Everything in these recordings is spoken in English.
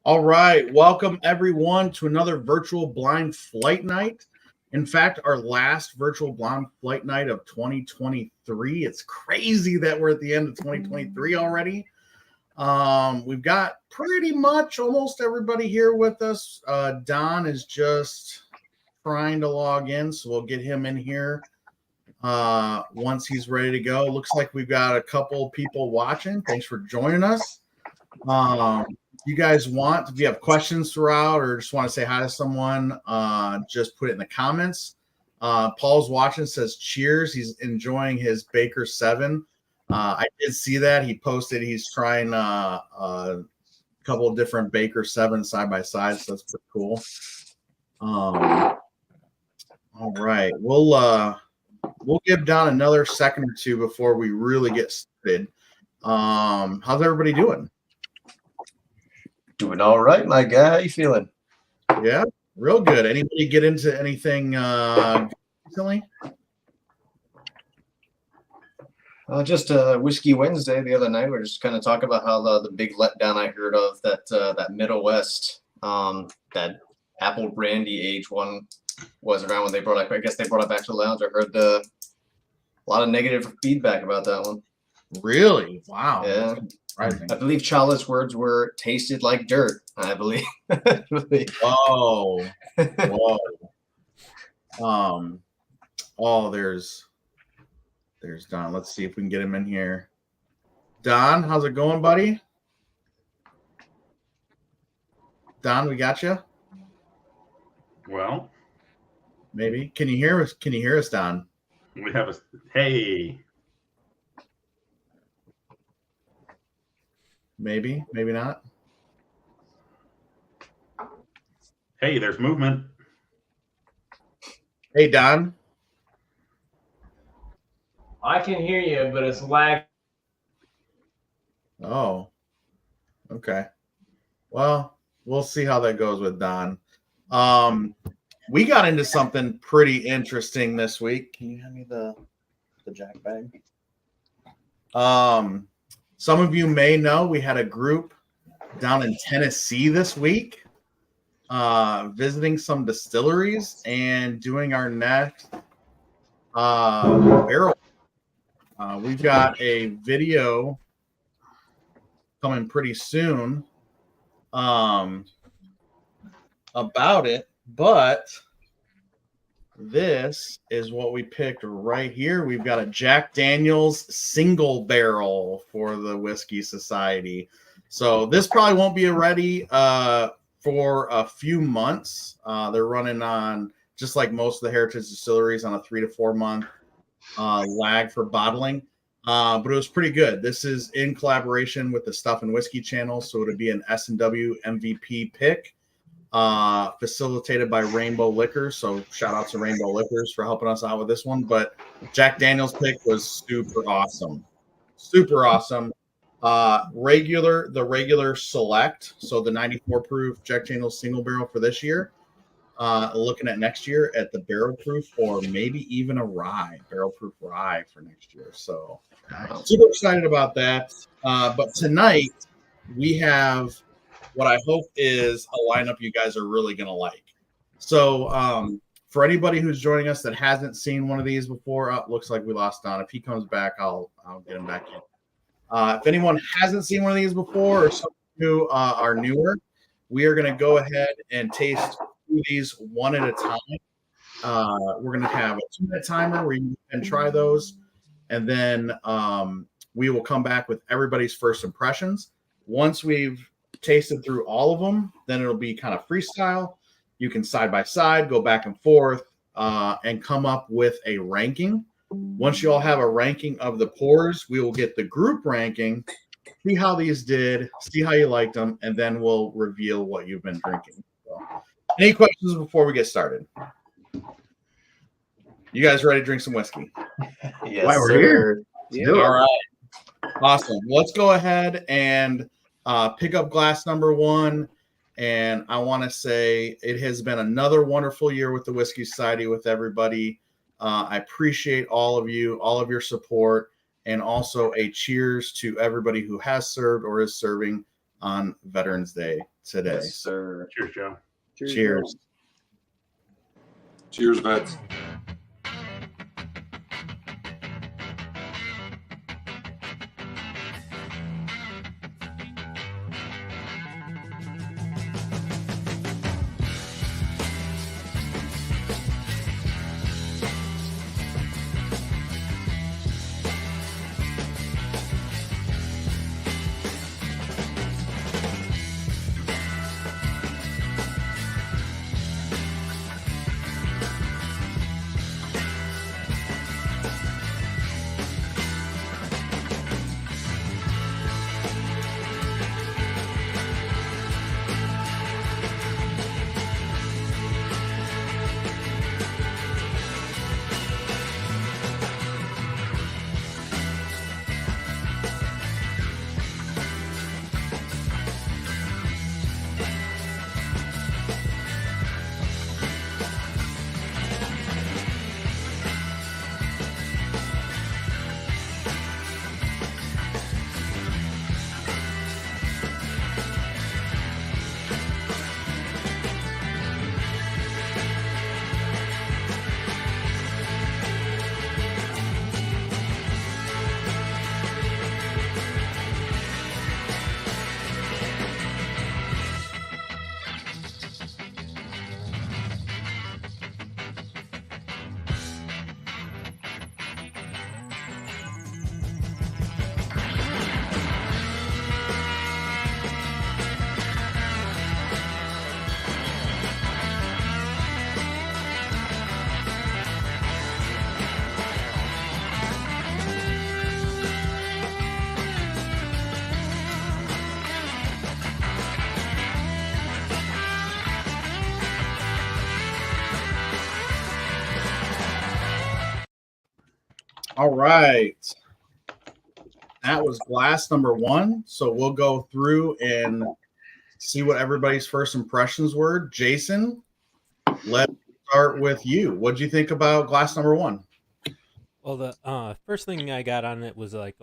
All right. Welcome, everyone, to another virtual blind flight night. In fact, our last virtual blind flight night of 2023. It's crazy that we're at the end of 2023 already. We've got pretty much almost everybody here with us. Don is just trying to log in, so we'll get him in here once he's ready to go. Looks like we've got a couple people watching. Thanks for joining us. You guys want, if you have questions throughout or just want to say hi to someone, just put it in the comments. Paul's watching, says cheers. He's enjoying his Baker 7. I did see that. He posted he's trying a couple of different Baker 7 side by side, so that's pretty cool. All right. We'll give Don another second or two before we really get started. How's everybody doing? Doing all right, my guy. How you feeling? Yeah, real good. Anybody get into anything recently? Just Whiskey Wednesday the other night. We are just kind of talking about how the big letdown I heard of that Middle West, that apple brandy age one was around when they brought it. I guess they brought it back to the lounge. I heard a lot of negative feedback about that one. Really? Wow. Yeah. I believe Chala's words were "tasted like dirt." I believe. Whoa. Whoa. Oh, there's Don. Let's see if we can get him in here. Don, how's it going, buddy? Don, we got you. Well, maybe. Can you hear us? Can you hear us, Don? We have a hey. Maybe not. Hey, there's movement. Hey, Don. I can hear you, but it's lag. Oh, okay. Well, we'll see how that goes with Don. We got into something pretty interesting this week. Can you hand me the jack bag? Some of you may know we had a group down in Tennessee this week, visiting some distilleries and doing our next barrel. We've got a video coming pretty soon about it, but this is what we picked right here. We've got a Jack Daniel's single barrel for the Whiskey Society. So this probably won't be ready for a few months. They're running on, just like most of the Heritage distilleries, on a 3 to 4 month lag for bottling. But it was pretty good. This is in collaboration with the Stuff and Whiskey channel. So it'll be an S&W MVP pick. Facilitated by Rainbow Liquors. So shout out to Rainbow Liquors for helping us out with this one. But Jack Daniel's pick was super awesome. Super awesome. The regular select. So the 94 proof Jack Daniel's single barrel for this year. Looking at next year at the barrel proof or maybe even a barrel proof rye for next year. So super excited about that. But tonight we have what I hope is a lineup you guys are really going to like. So for anybody who's joining us that hasn't seen one of these before, looks like we lost Don. If he comes back, I'll get him back in. If anyone hasn't seen one of these before or some who are newer, we are going to go ahead and taste these one at a time. We're going to have a 2-minute timer where you can try those. And then we will come back with everybody's first impressions. Once we've tasted through all of them, then it'll be kind of freestyle. You can side by side go back and forth and come up with a ranking. Once you all have a ranking of the pours, we will get the group ranking, see how these did, see how you liked them, and then we'll reveal what you've been drinking. So, any questions before we get started? You guys ready to drink some whiskey? Yes, Why we're sir. here. All right, awesome. Let's go ahead and pick up glass number 1. And I want to say it has been another wonderful year with the Whiskey Society with everybody. I appreciate all of you, all of your support, and also a cheers to everybody who has served or is serving on Veterans Day today. Yes, sir. Cheers, Joe. Cheers. Cheers, vets. All right. That was glass number 1. So we'll go through and see what everybody's first impressions were. Jason, let's start with you. What did you think about glass number 1? Well, the first thing I got on it was like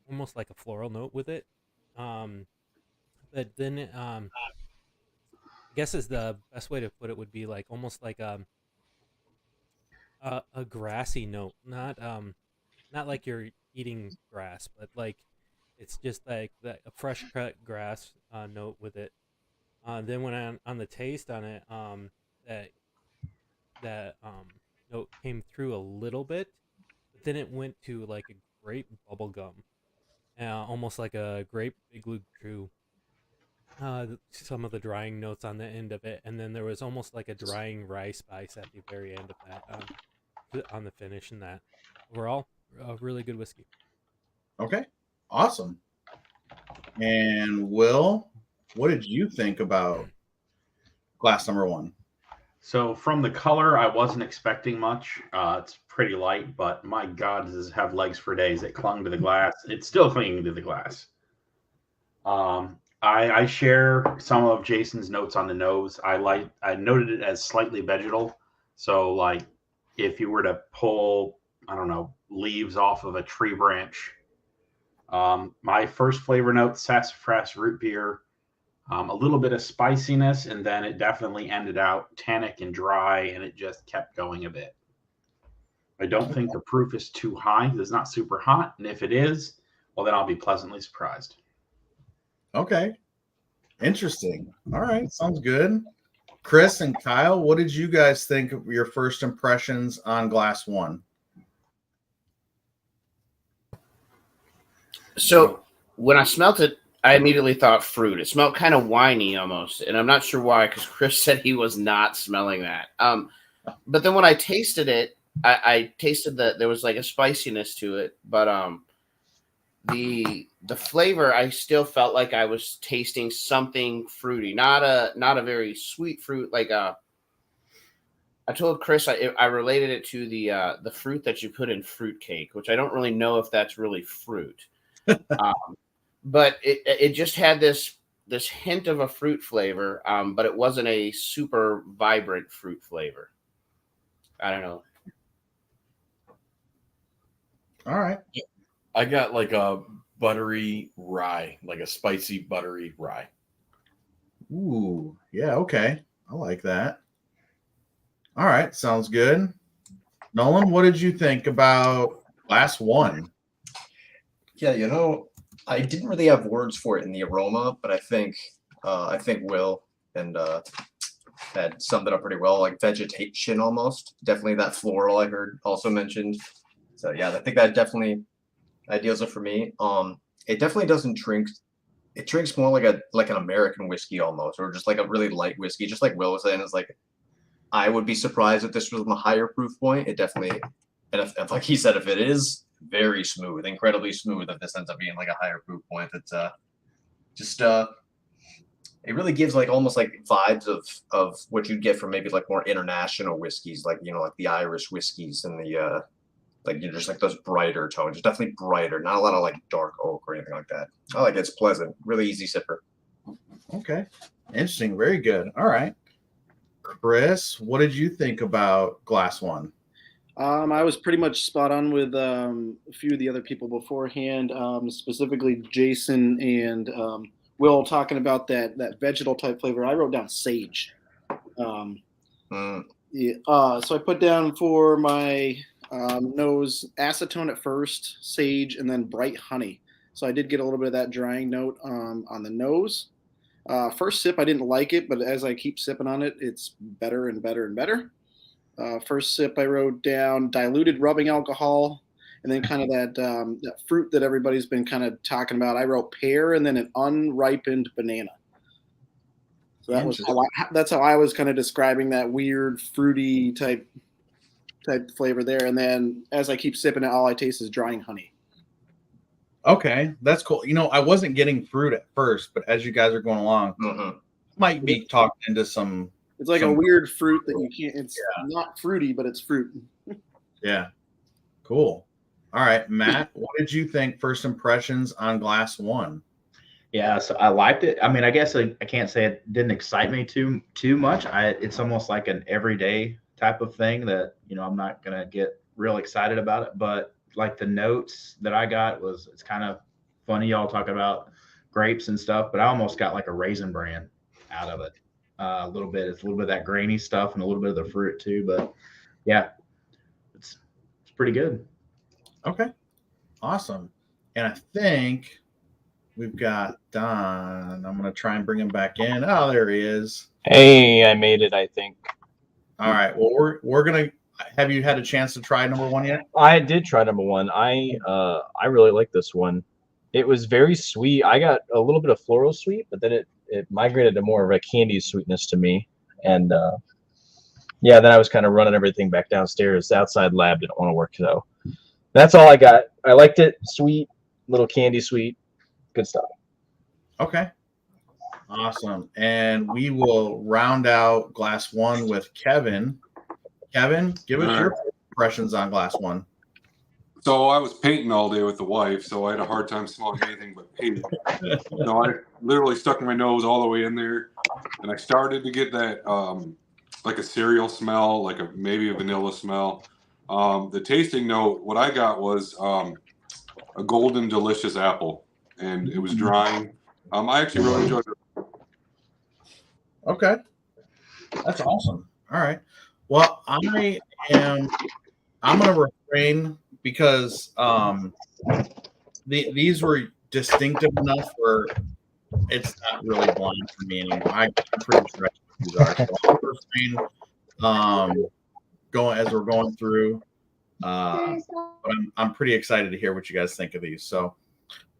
almost like a floral note with it. But then I guess is the best way to put it would be like almost like a grassy note, not like you're eating grass, but like it's just like a fresh cut grass note with it. Then when on the taste on it, that note came through a little bit, but then it went to like a grape bubble gum, almost like a grape Igloo Chew. Some of the drying notes on the end of it, and then there was almost like a drying rye spice at the very end of that on the finish. And that overall, a really good whiskey. Okay. Awesome. And Will, what did you think about glass number 1? So from the color, I wasn't expecting much. It's pretty light, but my God, does it have legs for days? It clung to the glass. It's still clinging to the glass. I share some of Jason's notes on the nose. I noted it as slightly vegetal. So like if you were to pull, I don't know, leaves off of a tree branch. My first flavor note, sassafras root beer, a little bit of spiciness, and then it definitely ended out tannic and dry, and it just kept going a bit. I don't think the proof is too high. It's not super hot, and if it is, well, then I'll be pleasantly surprised. Okay. Interesting. All right. Sounds good. Chris and Kyle, what did you guys think of your first impressions on glass 1? So when I smelt it, I immediately thought fruit. It smelled kind of winey almost, and I'm not sure why because Chris said he was not smelling that. But then when I tasted it, I tasted that there was like a spiciness to it, but the flavor I still felt like I was tasting something fruity, not a very sweet fruit. Like I told Chris I related it to the fruit that you put in fruit cake, which I don't really know if that's really fruit. But it just had this hint of a fruit flavor, but it wasn't a super vibrant fruit flavor. I don't know. All right. I got like a buttery rye, like a spicy buttery rye. Ooh, yeah, okay. I like that. All right, sounds good. Nolan, what did you think about Glass One? Yeah, I didn't really have words for it in the aroma, but I think Will and had summed it up pretty well. Like vegetation, almost definitely that floral I heard also mentioned. So yeah, I think that definitely ideals it for me. It definitely doesn't drink. It drinks more like an American whiskey almost, or just like a really light whiskey, just like Will was saying. It's like I would be surprised if this was on the higher proof point. It definitely, and if like he said, if it is very smooth, incredibly smooth, if this ends up being like a higher proof point, that's just it really gives like almost like vibes of what you'd get from maybe like more international whiskeys, like like the Irish whiskeys and the like just like those brighter tones. It's definitely brighter, not a lot of like dark oak or anything like that. I like it. It's pleasant, really easy sipper. Okay, interesting. Very good. All right, Chris, what did you think about Glass One? I was pretty much spot on with a few of the other people beforehand, specifically Jason and Will talking about that vegetal type flavor. I wrote down sage. So I put down for my nose acetone at first, sage, and then bright honey. So I did get a little bit of that drying note on the nose. First sip, I didn't like it, but as I keep sipping on it, it's better and better and better. First sip, I wrote down diluted rubbing alcohol, and then kind of that fruit that everybody's been kind of talking about. I wrote pear, and then an unripened banana. So that's how I was kind of describing that weird fruity type flavor there. And then as I keep sipping it, all I taste is drying honey. Okay, that's cool. I wasn't getting fruit at first, but as you guys are going along, might be talking into some. It's like a weird fruit that you can't. It's not fruity, but it's fruit. Yeah, cool. All right, Matt, what did you think? First impressions on Glass One? Yeah, so I liked it. I mean, I guess I can't say it didn't excite me too much. It's almost like an everyday type of thing that I'm not gonna get real excited about it. But like the notes that I got it's kind of funny. Y'all talk about grapes and stuff, but I almost got like a Raisin Bran out of it. A little bit. It's a little bit of that grainy stuff and a little bit of the fruit too. But yeah, it's pretty good. Okay, awesome. And I think we've got Don. I'm going to try and bring him back in. Oh, there he is. Hey, I made it, I think. All right. Well, we're going to have you had a chance to try number one yet? I did try number one. I really like this one. It was very sweet. I got a little bit of floral sweet, but then it migrated to more of a candy sweetness to me. And then I was kind of running everything back downstairs. The outside lab didn't want to work, so that's all I got. I liked it. Sweet, little candy sweet. Good stuff. Okay. Awesome. And we will round out Glass One with Kevin. Kevin, give us your impressions on Glass One. So I was painting all day with the wife, so I had a hard time smelling anything but paint. So I literally stuck my nose all the way in there, and I started to get that like a cereal smell, like maybe a vanilla smell. The tasting note, what I got was a golden delicious apple, and it was drying. I actually really enjoyed it. Okay, that's awesome. All right. Well, I'm going to refrain because these were distinctive enough where it's not really blind for me anymore. I'm pretty sure these are. So I'll refrain as we're going through. But I'm pretty excited to hear what you guys think of these. So,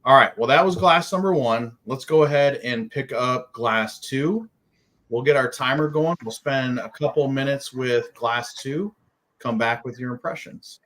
all right. Well, that was glass number one. Let's go ahead and pick up glass two. We'll get our timer going. We'll spend a couple minutes with glass two. Come back with your impressions.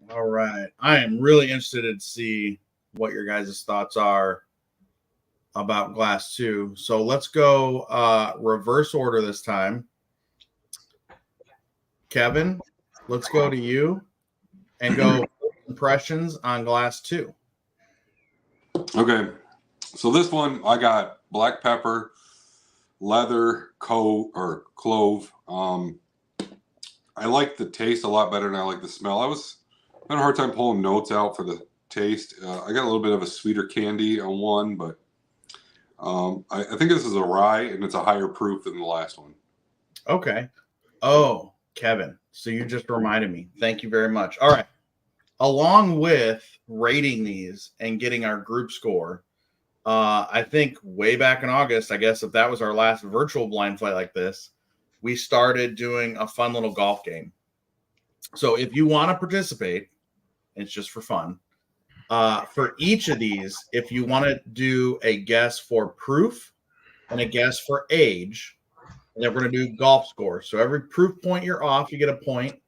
All right. I am really interested to see what your guys' thoughts are about Glass 2. So let's go reverse order this time. Kevin, let's go to you and go impressions on Glass 2. Okay. So this one, I got black pepper, leather, clove. I like the taste a lot better than I like the smell. I had a hard time pulling notes out for the taste. I got a little bit of a sweeter candy on one, but I think this is a rye and it's a higher proof than the last one. Okay. Oh, Kevin. So you just reminded me. Thank you very much. All right. Along with rating these and getting our group score, I think way back in August, I guess if that was our last virtual blind flight like this, we started doing a fun little golf game. So if you want to participate, it's just for fun. For each of these, if you want to do a guess for proof and a guess for age, and then we're going to do golf score. So every proof point you're off, you get a point.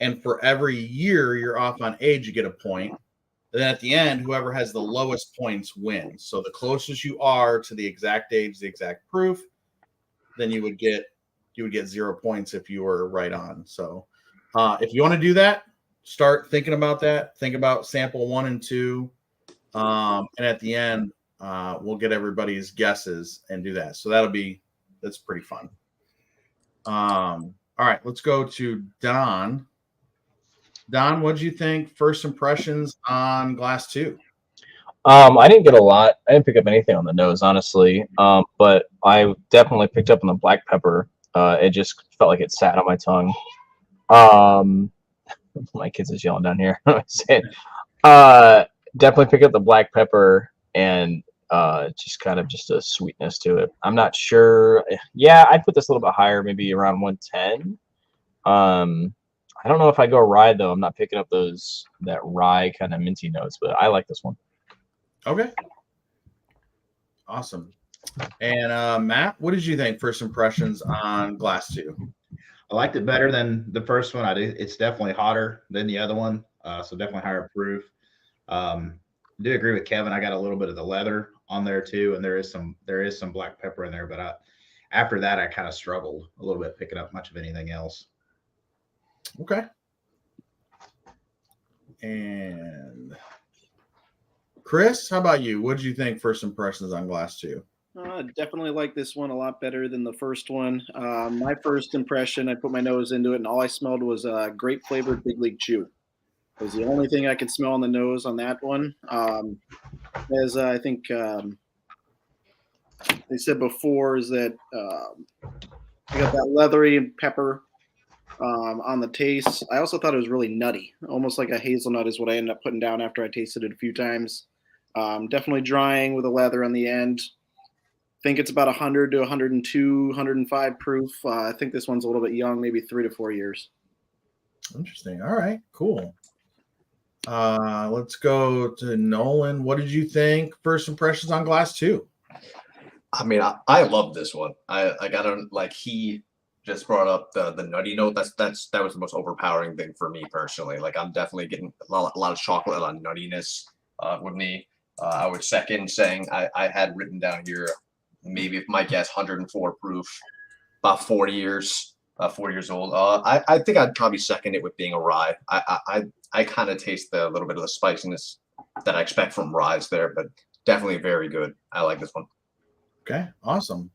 And for every year you're off on age, you get a point. And then at the end, whoever has the lowest points wins. So the closest you are to the exact age, the exact proof, then you would get 0 points if you were right on. So if you want to do that, start thinking about that. Think about sample 1 and 2. And at the end, we'll get everybody's guesses and do that. So that's pretty fun. All right, let's go to Don. Don, what did you think? First impressions on Glass 2? I didn't get a lot. I didn't pick up anything on the nose, honestly. But I definitely picked up on the black pepper. It just felt like it sat on my tongue. My kids is yelling down here. Definitely pick up the black pepper and just kind of just a sweetness to it. I'm not sure. Yeah, I'd put this a little bit higher, maybe around 110. I don't know if I go rye though. I'm not picking up that rye kind of minty notes, but I like this one. Okay. Awesome. And Matt, what did you think? First impressions on Glass 2? I liked it better than the first one. It's definitely hotter than the other one, so definitely higher proof. Do agree with Kevin. I got a little bit of the leather on there too, and there is some black pepper in there. But after that, I kind of struggled a little bit picking up much of anything else. Okay. And Chris, how about you? What did you think? First impressions on Glass 2? Definitely like this one a lot better than the first one. My first impression, I put my nose into it, and all I smelled was grape flavored Big League Chew. It was the only thing I could smell on the nose on that one. As I think they said before, is that I got that leathery pepper on the taste. I also thought it was really nutty, almost like a hazelnut is what I ended up putting down after I tasted it a few times. Definitely drying with a leather on the end. Think it's about 100 to 102, 105 proof. I think this one's a little bit young, maybe 3 to 4 years. Interesting. All right, cool. Let's go to Nolan. What did you think? First impressions on Glass 2? I mean, I love this one. I got to like he just brought up the nutty note. That was the most overpowering thing for me personally. Like I'm definitely getting a lot of chocolate, a lot of nuttiness with me. I would second saying I had written down here maybe if my guess 104 proof, about 40 years old. I think I'd probably second it with being a rye. I kind of taste the little bit of the spiciness that I expect from ryes there, but definitely very good. I like this one. Okay, awesome.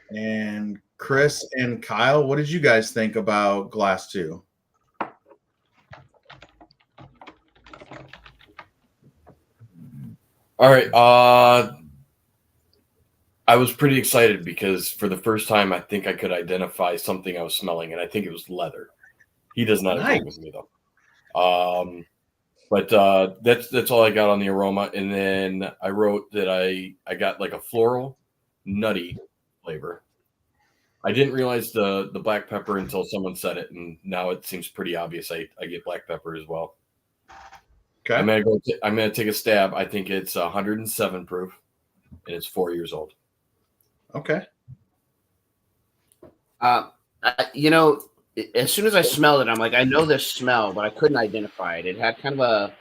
And Chris and Kyle, what did you guys think about Glass 2? All right. I was pretty excited because for the first time, I think I could identify something I was smelling, and I think it was leather. He does not agree with me though. But that's all I got on the aroma. And then I wrote that I got like a floral, nutty flavor. I didn't realize the black pepper until someone said it, and now it seems pretty obvious. I get black pepper as well. Okay. I'm gonna take a stab. I think it's 107 proof, and it's 4 years old. Okay. as soon as I smelled it, I'm like, I know this smell, but I couldn't identify it. It had kind of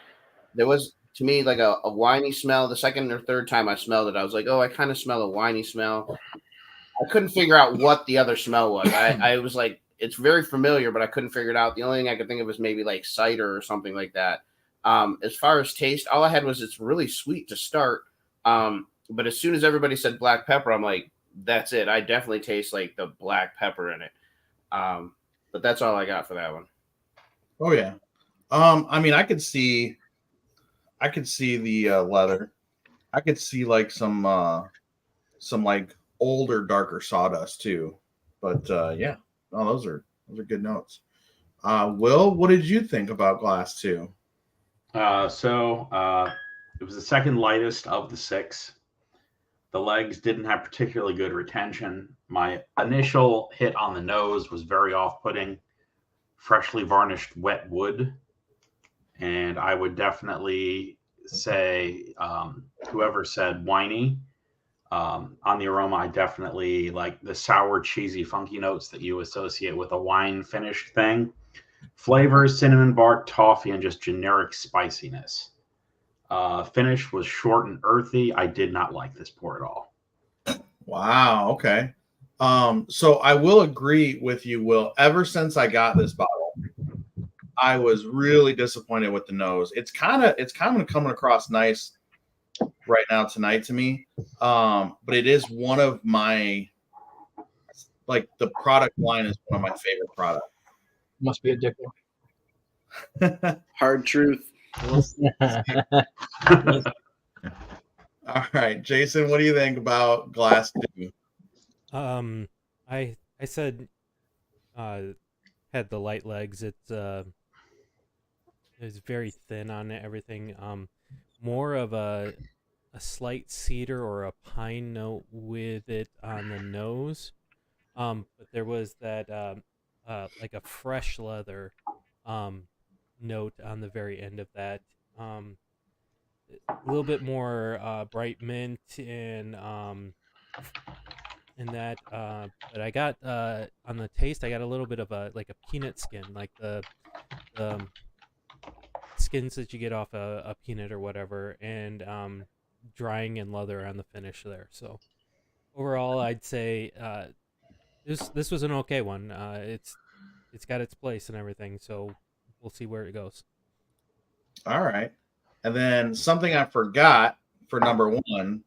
there was to me like a winey smell. The second or third time I smelled it, I was like, oh, I kind of smell a winey smell. I couldn't figure out what the other smell was. I was like, it's very familiar, but I couldn't figure it out. The only thing I could think of was maybe like cider or something like that. As far as taste, all I had was it's really sweet to start. But as soon as everybody said black pepper, I'm like, that's it. I definitely taste like the black pepper in it. But that's all I got for that one. Oh yeah. I mean, I could see the leather. I could see like some like older, darker sawdust too. But yeah, oh, those are good notes. Will, what did you think about Glass 2? It was the second lightest of the 6. The legs didn't have particularly good retention. My initial hit on the nose was very off-putting, freshly varnished wet wood. And I would definitely say, whoever said whiny, on the aroma, I definitely like the sour, cheesy, funky notes that you associate with a wine finished thing. Flavors, cinnamon bark, toffee, and just generic spiciness. Finish was short and earthy. I did not like this pour at all. Wow. Okay. So I will agree with you, Will. Ever since I got this bottle, I was really disappointed with the nose. It's kind of coming across nice right now tonight to me. But it is one of my, like, the product line is one of my favorite products. Must be addictive. Hard truth. All right, Jason, what do you think about Glass 2? I said had the light legs. It's very thin on everything. More of a slight cedar or a pine note with it on the nose. But there was that like a fresh leather note on the very end of that. A little bit more bright mint and that. But I got on the taste, I got a little bit of a peanut skin, like the skins that you get off a peanut or whatever, and drying and leather on the finish there. So overall, I'd say this was an okay one. It's got its place and everything, so we'll see where it goes. All right. And then something I forgot for number 1.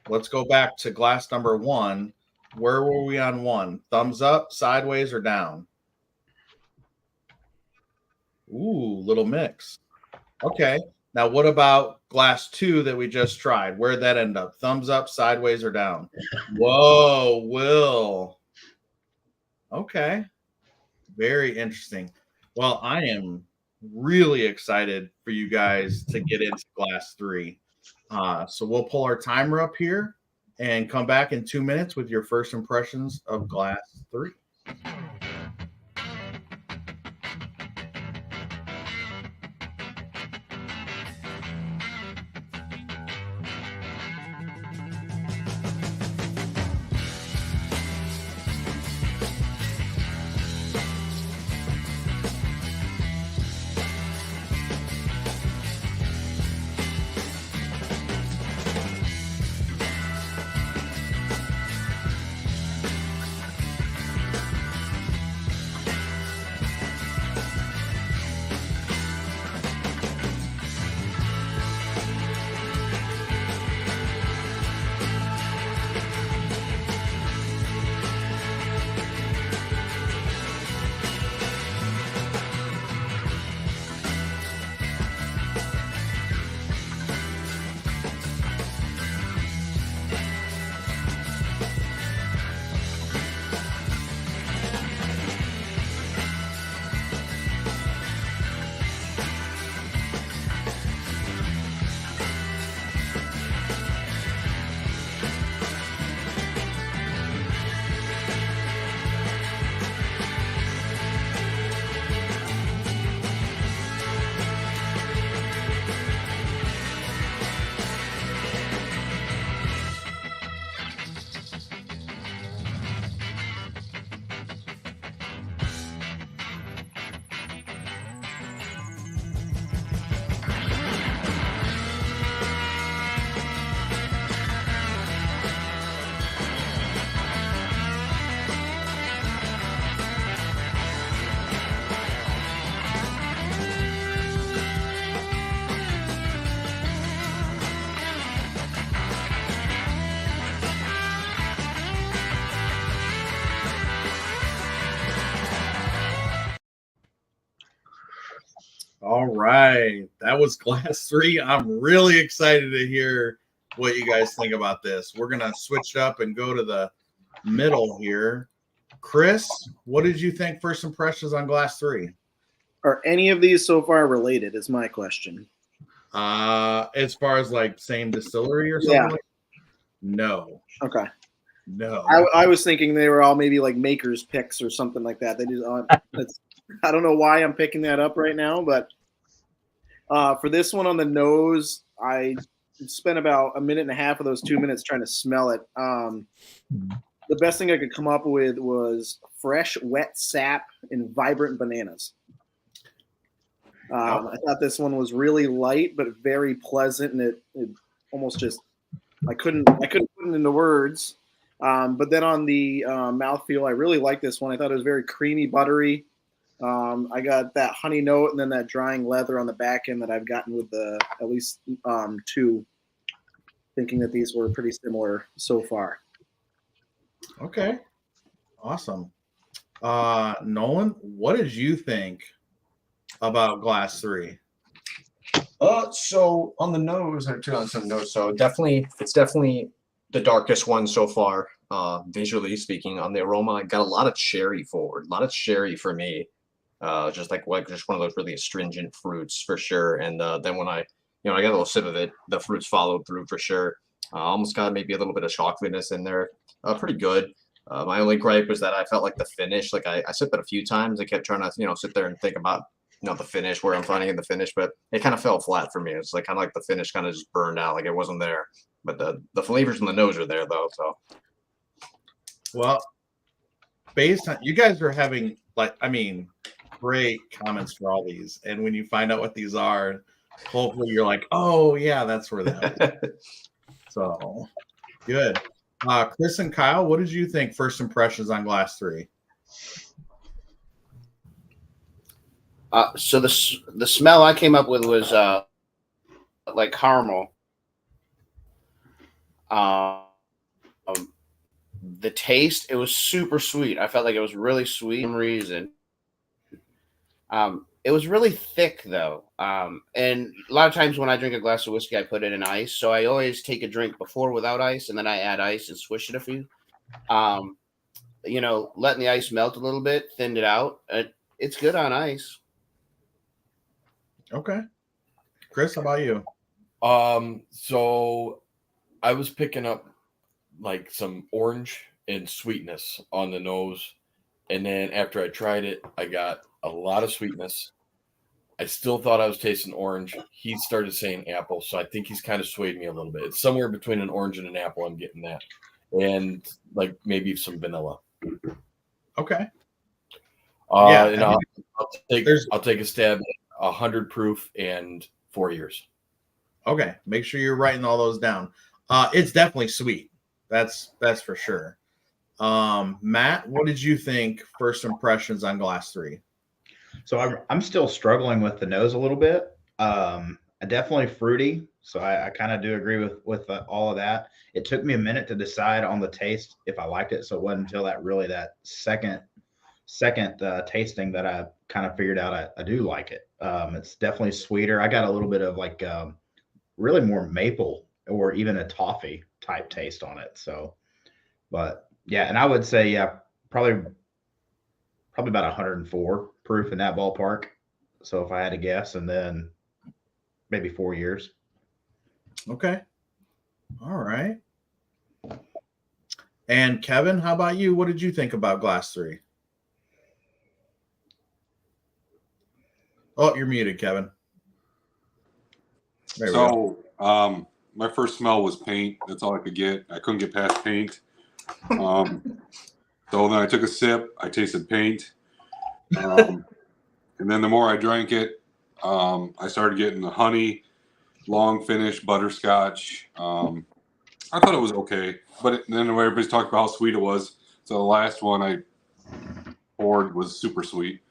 Let's go back to Glass number 1. Where were we on 1? Thumbs up, sideways, or down? Ooh, little mix. Okay. Now, what about Glass 2 that we just tried? Where'd that end up? Thumbs up, sideways, or down? Whoa, Will. Okay. Very interesting. Well, I am really excited for you guys to get into Glass 3. So we'll pull our timer up here and come back in 2 minutes with your first impressions of Glass 3. All right. That was Glass 3. I'm really excited to hear what you guys think about this. We're going to switch up and go to the middle here. Chris, what did you think first impressions on Glass 3? Are any of these so far related is my question. As far as like same distillery or something? Yeah. Like no. Okay. No. I was thinking they were all maybe like makers picks or something like that. They just I don't know why I'm picking that up right now, but for this one on the nose, I spent about a minute and a half of those 2 minutes trying to smell it. The best thing I could come up with was fresh, wet sap and vibrant bananas. I thought this one was really light but very pleasant, and it almost just I couldn't put it into words. But then on the mouthfeel, I really liked this one. I thought it was very creamy, buttery. I got that honey note and then that drying leather on the back end that I've gotten with the at least two. Thinking that these were pretty similar so far. Okay. Awesome. Nolan, what did you think about Glass 3? So on the nose, I took on some notes. So it's definitely the darkest one so far, visually speaking. On the aroma, I got a lot of cherry forward, a lot of cherry for me. Just one of those really astringent fruits for sure. And then when I got a little sip of it, the fruits followed through for sure. Almost got maybe a little bit of chocolateness in there. Pretty good. My only gripe was that I felt like the finish, like I sipped it a few times. I kept trying to, sit there and think about, the finish, where I'm finding in the finish, but it kind of fell flat for me. It's like kind of like the finish kind of just burned out, like it wasn't there. But the flavors in the nose are there though. So, well, based on you guys are having great comments for all these, and when you find out what these are, hopefully you're like, oh yeah, that's where that is. So good. Chris and Kyle, what did you think first impressions on Glass 3? So the smell I came up with was like caramel. The taste, it was super sweet. I felt like it was really sweet for some reason. It was really thick though. And a lot of times when I drink a glass of whiskey, I put it in ice. So I always take a drink before without ice, and then I add ice and swish it a few. Letting the ice melt a little bit, thinned it out. It's good on ice. Okay. Chris, how about you? So I was picking up like some orange and sweetness on the nose. And then after I tried it, I got a lot of sweetness. I still thought I was tasting orange. He started saying apple, so I think he's kind of swayed me a little bit. It's somewhere between an orange and an apple. I'm getting that. And like maybe some vanilla. Okay. And I'll take a stab at 100 proof and 4 years. Okay, make sure you're writing all those down. It's definitely sweet. That's for sure. Matt, what did you think first impressions on Glass 3? So I'm still struggling with the nose a little bit. Definitely fruity. So I kind of do agree with all of that. It took me a minute to decide on the taste if I liked it. So it wasn't until that second tasting that I kind of figured out I do like it. It's definitely sweeter. I got a little bit of like really more maple or even a toffee type taste on it. So, but yeah, and I would say probably about 104 proof in that ballpark. So if I had to guess, and then maybe 4 years. Okay. All right. And Kevin, how about you? What did you think about Glass 3? Oh, you're muted, Kevin. There we go. So, my first smell was paint. That's all I could get. I couldn't get past paint. So then I took a sip. I tasted paint. And then the more I drank it, I started getting the honey, long finish, butterscotch. I thought it was okay. But then everybody's talked about how sweet it was. So the last one I poured was super sweet.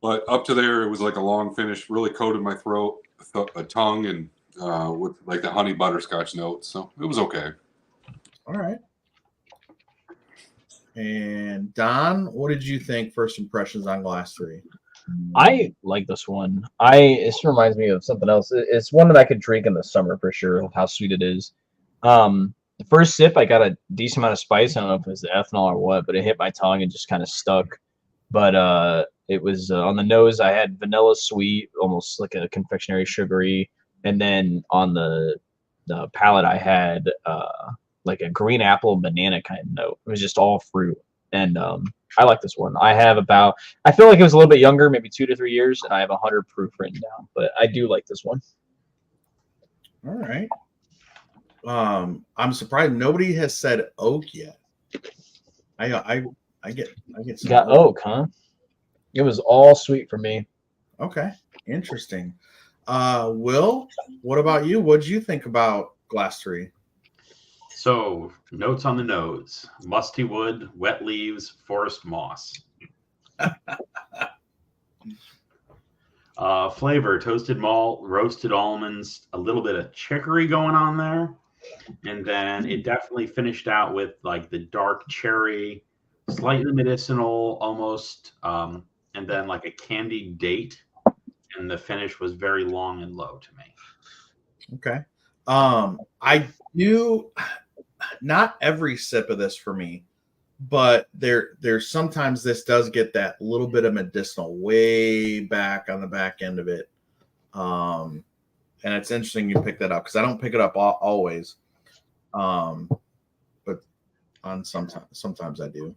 But up to there, it was like a long finish, really coated my throat, a tongue, and with like the honey butterscotch notes. So it was okay. All right. And Don, what did you think first impressions on Glass 3? I like this one. This reminds me of something else. It's one that I could drink in the summer for sure. Of how sweet it is. The first sip, I got a decent amount of spice. I don't know if it was the ethanol or what, but it hit my tongue and just kind of stuck. But it was on the nose. I had vanilla sweet, almost like a confectionery sugary, and then on the palate, I had like a green apple banana kind of note. It was just all fruit, and I like this one. I feel like it was a little bit younger, maybe 2 to 3 years, and I have 100 proof written down. But I do like this one. All right. I'm surprised nobody has said oak yet. I get some Got oak, huh? It was all sweet for me. Okay, interesting. Will, what about you? What did you think about Glass 3? So, notes on the nose: musty wood, wet leaves, forest moss. Flavor: toasted malt, roasted almonds, a little bit of chicory going on there. And then it definitely finished out with like the dark cherry, slightly medicinal almost, and then like a candied date. And the finish was very long and low to me. Okay. I do not every sip of this for me, but there's sometimes this does get that little bit of medicinal way back on the back end of it. And it's interesting you pick that up because I don't pick it up always. But on sometimes I do.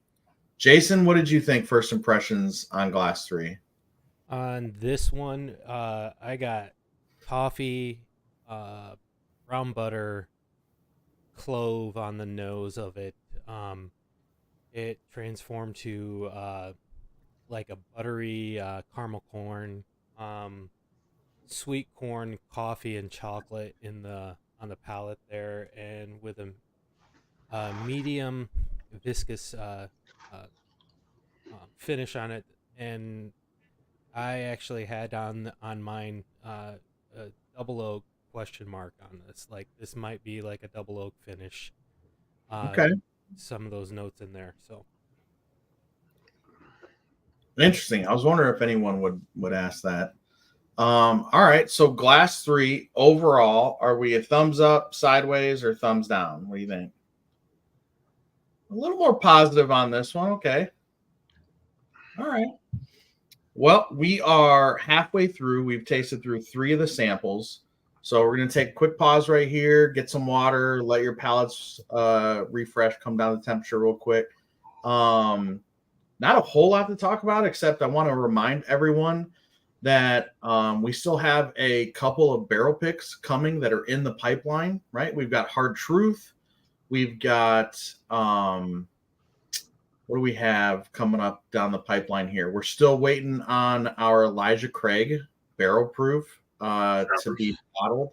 Jason, what did you think first impressions on Glass 3? On this one, I got coffee, brown butter, clove on the nose of it. It transformed to like a buttery caramel corn, sweet corn, coffee, and chocolate on the palate there, and with a medium viscous finish on it. And I actually had on mine a double oak question mark on this. Like this might be like a double oak finish. Okay. Some of those notes in there. So interesting. I was wondering if anyone would ask that. All right. So Glass 3 overall, are we a thumbs up, sideways, or thumbs down? What do you think? A little more positive on this one. Okay. All right. Well, we are halfway through. We've tasted through 3 of the samples. So we're going to take a quick pause right here, get some water, let your palates refresh, come down the temperature real quick. Not a whole lot to talk about, except I want to remind everyone that we still have a couple of barrel picks coming that are in the pipeline, right? We've got Hard Truth. We've got, what do we have coming up down the pipeline here? We're still waiting on our Elijah Craig barrel proof to be bottled.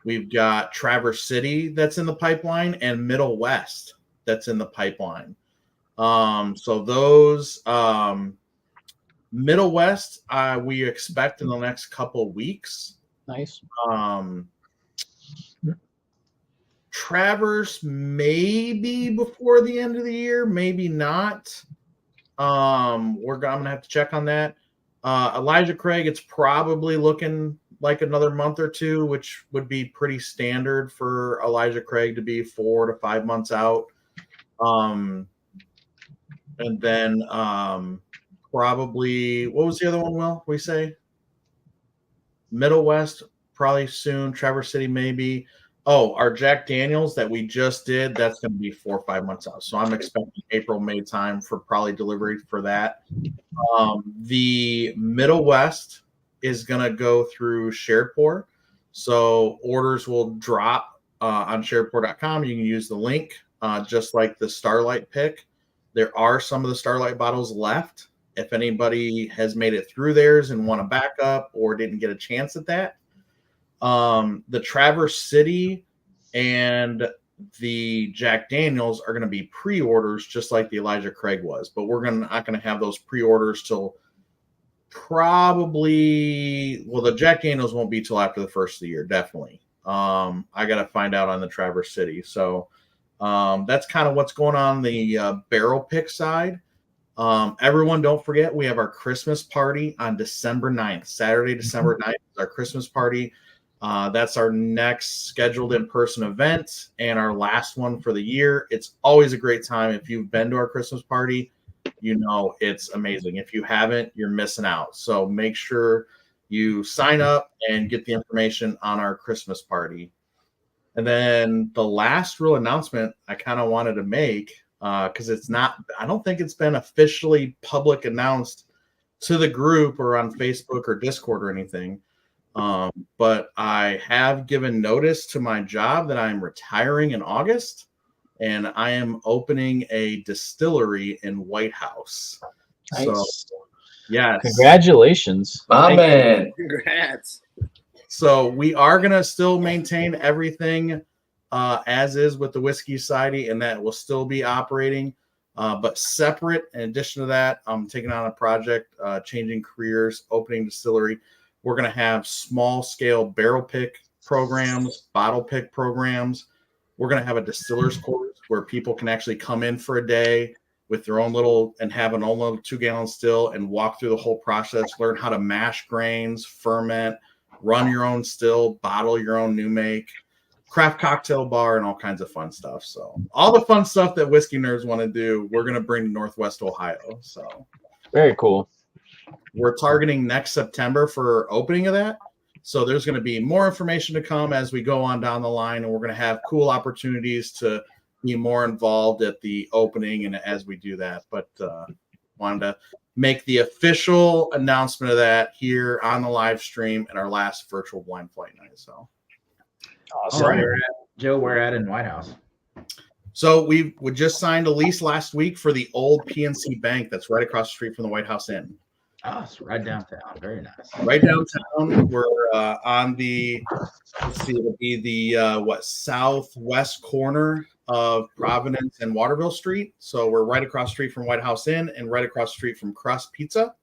We've got Traverse City that's in the pipeline and Middle West that's in the pipeline. So those Middle West, we expect in the next couple of weeks. Nice. Traverse maybe before the end of the year, maybe not. I'm gonna have to check on that. Elijah Craig, it's probably looking like another month or 2, which would be pretty standard for Elijah Craig to be 4 to 5 months out. And then probably, what was the other one, Will? We say Middle West, probably soon. Traverse City, maybe. Oh, our Jack Daniels that we just did, that's going to be 4 or 5 months out. So I'm expecting April, May time for probably delivery for that. The Middle West is going to go through SharedPour. So orders will drop on SharedPour.com. You can use the link, just like the Starlight pick. There are some of the Starlight bottles left. If anybody has made it through theirs and want to back up or didn't get a chance at that. The Traverse City and the Jack Daniels are going to be pre-orders just like the Elijah Craig was, but we're not going to have those pre-orders till probably, well, the Jack Daniels won't be till after the first of the year, definitely. I got to find out on the Traverse City. So that's kind of what's going on the barrel pick side. Everyone, don't forget, we have our Christmas party on December 9th. Saturday, December 9th is our Christmas party. That's our next scheduled in-person event and our last one for the year. It's always a great time. If you've been to our Christmas party, you know it's amazing. If you haven't, you're missing out. So make sure you sign up and get the information on our Christmas party. And then the last real announcement I kind of wanted to make, because I don't think it's been officially public announced to the group or on Facebook or Discord or anything. But I have given notice to my job that I'm retiring in August, and I am opening a distillery in White House. Nice. So, yes. Congratulations. Man. Congrats. So we are going to still maintain everything as is with the Whiskey Society, and that will still be operating. But separate, in addition to that, I'm taking on a project, changing careers, opening distillery. We're going to have small-scale barrel pick programs, bottle pick programs. We're going to have a distiller's course where people can actually come in for a day with their own and have an own little 2-gallon still and walk through the whole process, learn how to mash grains, ferment, run your own still, bottle your own new make, craft cocktail bar, and all kinds of fun stuff. So all the fun stuff that whiskey nerds want to do, we're going to bring to Northwest Ohio. So very cool. We're targeting next September for opening of that. So there's going to be more information to come as we go on down the line, and we're going to have cool opportunities to be more involved at the opening and as we do that. But wanted to make the official announcement of that here on the live stream at our last virtual blind flight night. So awesome. All right. Joe, where at in White House? So we just signed a lease last week for the old PNC Bank that's right across the street from the White House Inn. Oh, it's right downtown. Very nice. Right downtown. We're on the, it'll be the southwest corner of Providence and Waterville Street. So we're right across the street from White House Inn and right across the street from Crust Pizza.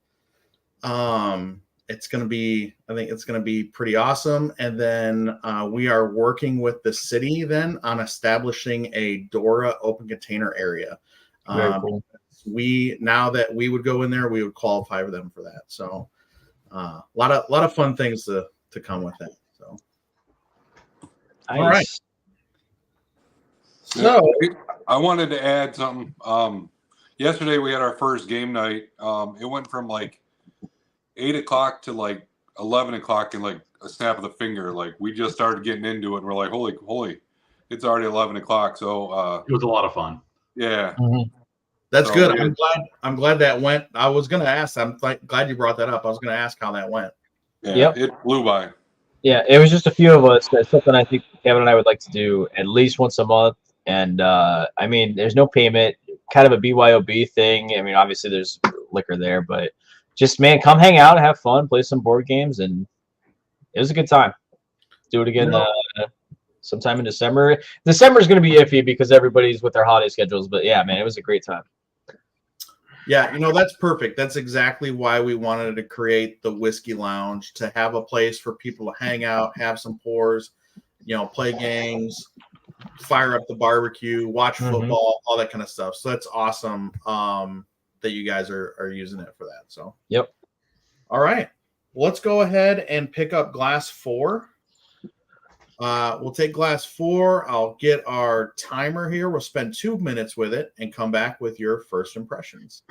It's going to be, I think it's going to be pretty awesome. And then we are working with the city then on establishing a DORA open container area. Very cool. Now that we would go in there, we would qualify for them for that. So a lot of fun things to come with that. So Nice. All right. So I wanted to add something. Yesterday we had our first game night. It went from like 8 o'clock to like 11 o'clock in like a snap of the finger. Like we just started getting into it and we're like, holy, it's already 11 o'clock. So it was a lot of fun. Yeah. Mhm. That's So, good. yeah. I'm glad that went. I was going to ask. I'm glad you brought that up. I was going to ask how that went. Yeah, Yep. it flew by. Yeah, it was just a few of us. That's something I think Kevin and I would like to do at least once a month. And I mean, there's no payment, kind of a BYOB thing. I mean, obviously there's liquor there, but just, man, come hang out, have fun, play some board games, and it was a good time. Do it again sometime in December. December is going to be iffy because everybody's with their holiday schedules, but yeah, man, it was a great time. Yeah, that's perfect. That's exactly why we wanted to create the Whiskey Lounge, to have a place for people to hang out, have some pours, play games, fire up the barbecue, watch football, all that kind of stuff. So that's awesome that you guys are using it for that. So Yep. All right. Let's go ahead and pick up glass 4. We'll take glass 4. I'll get our timer here. We'll spend 2 minutes with it and come back with your first impressions.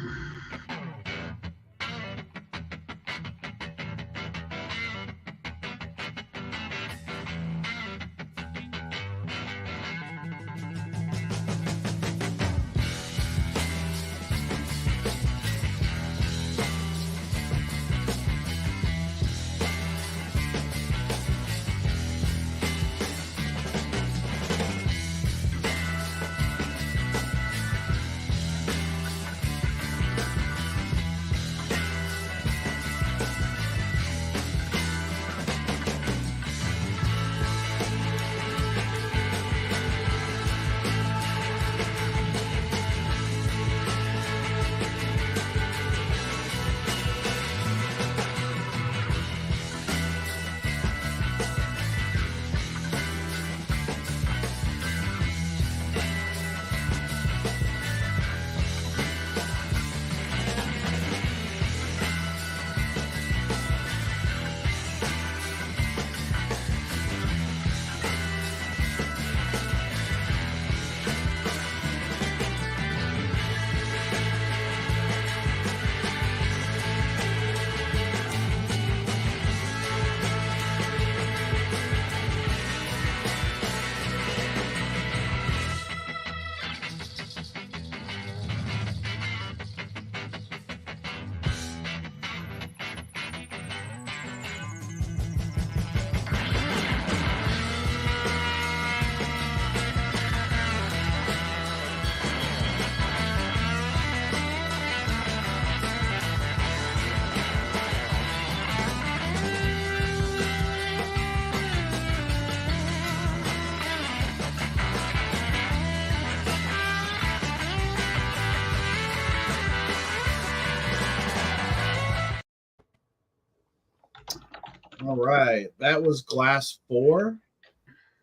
All right, that was Glass 4.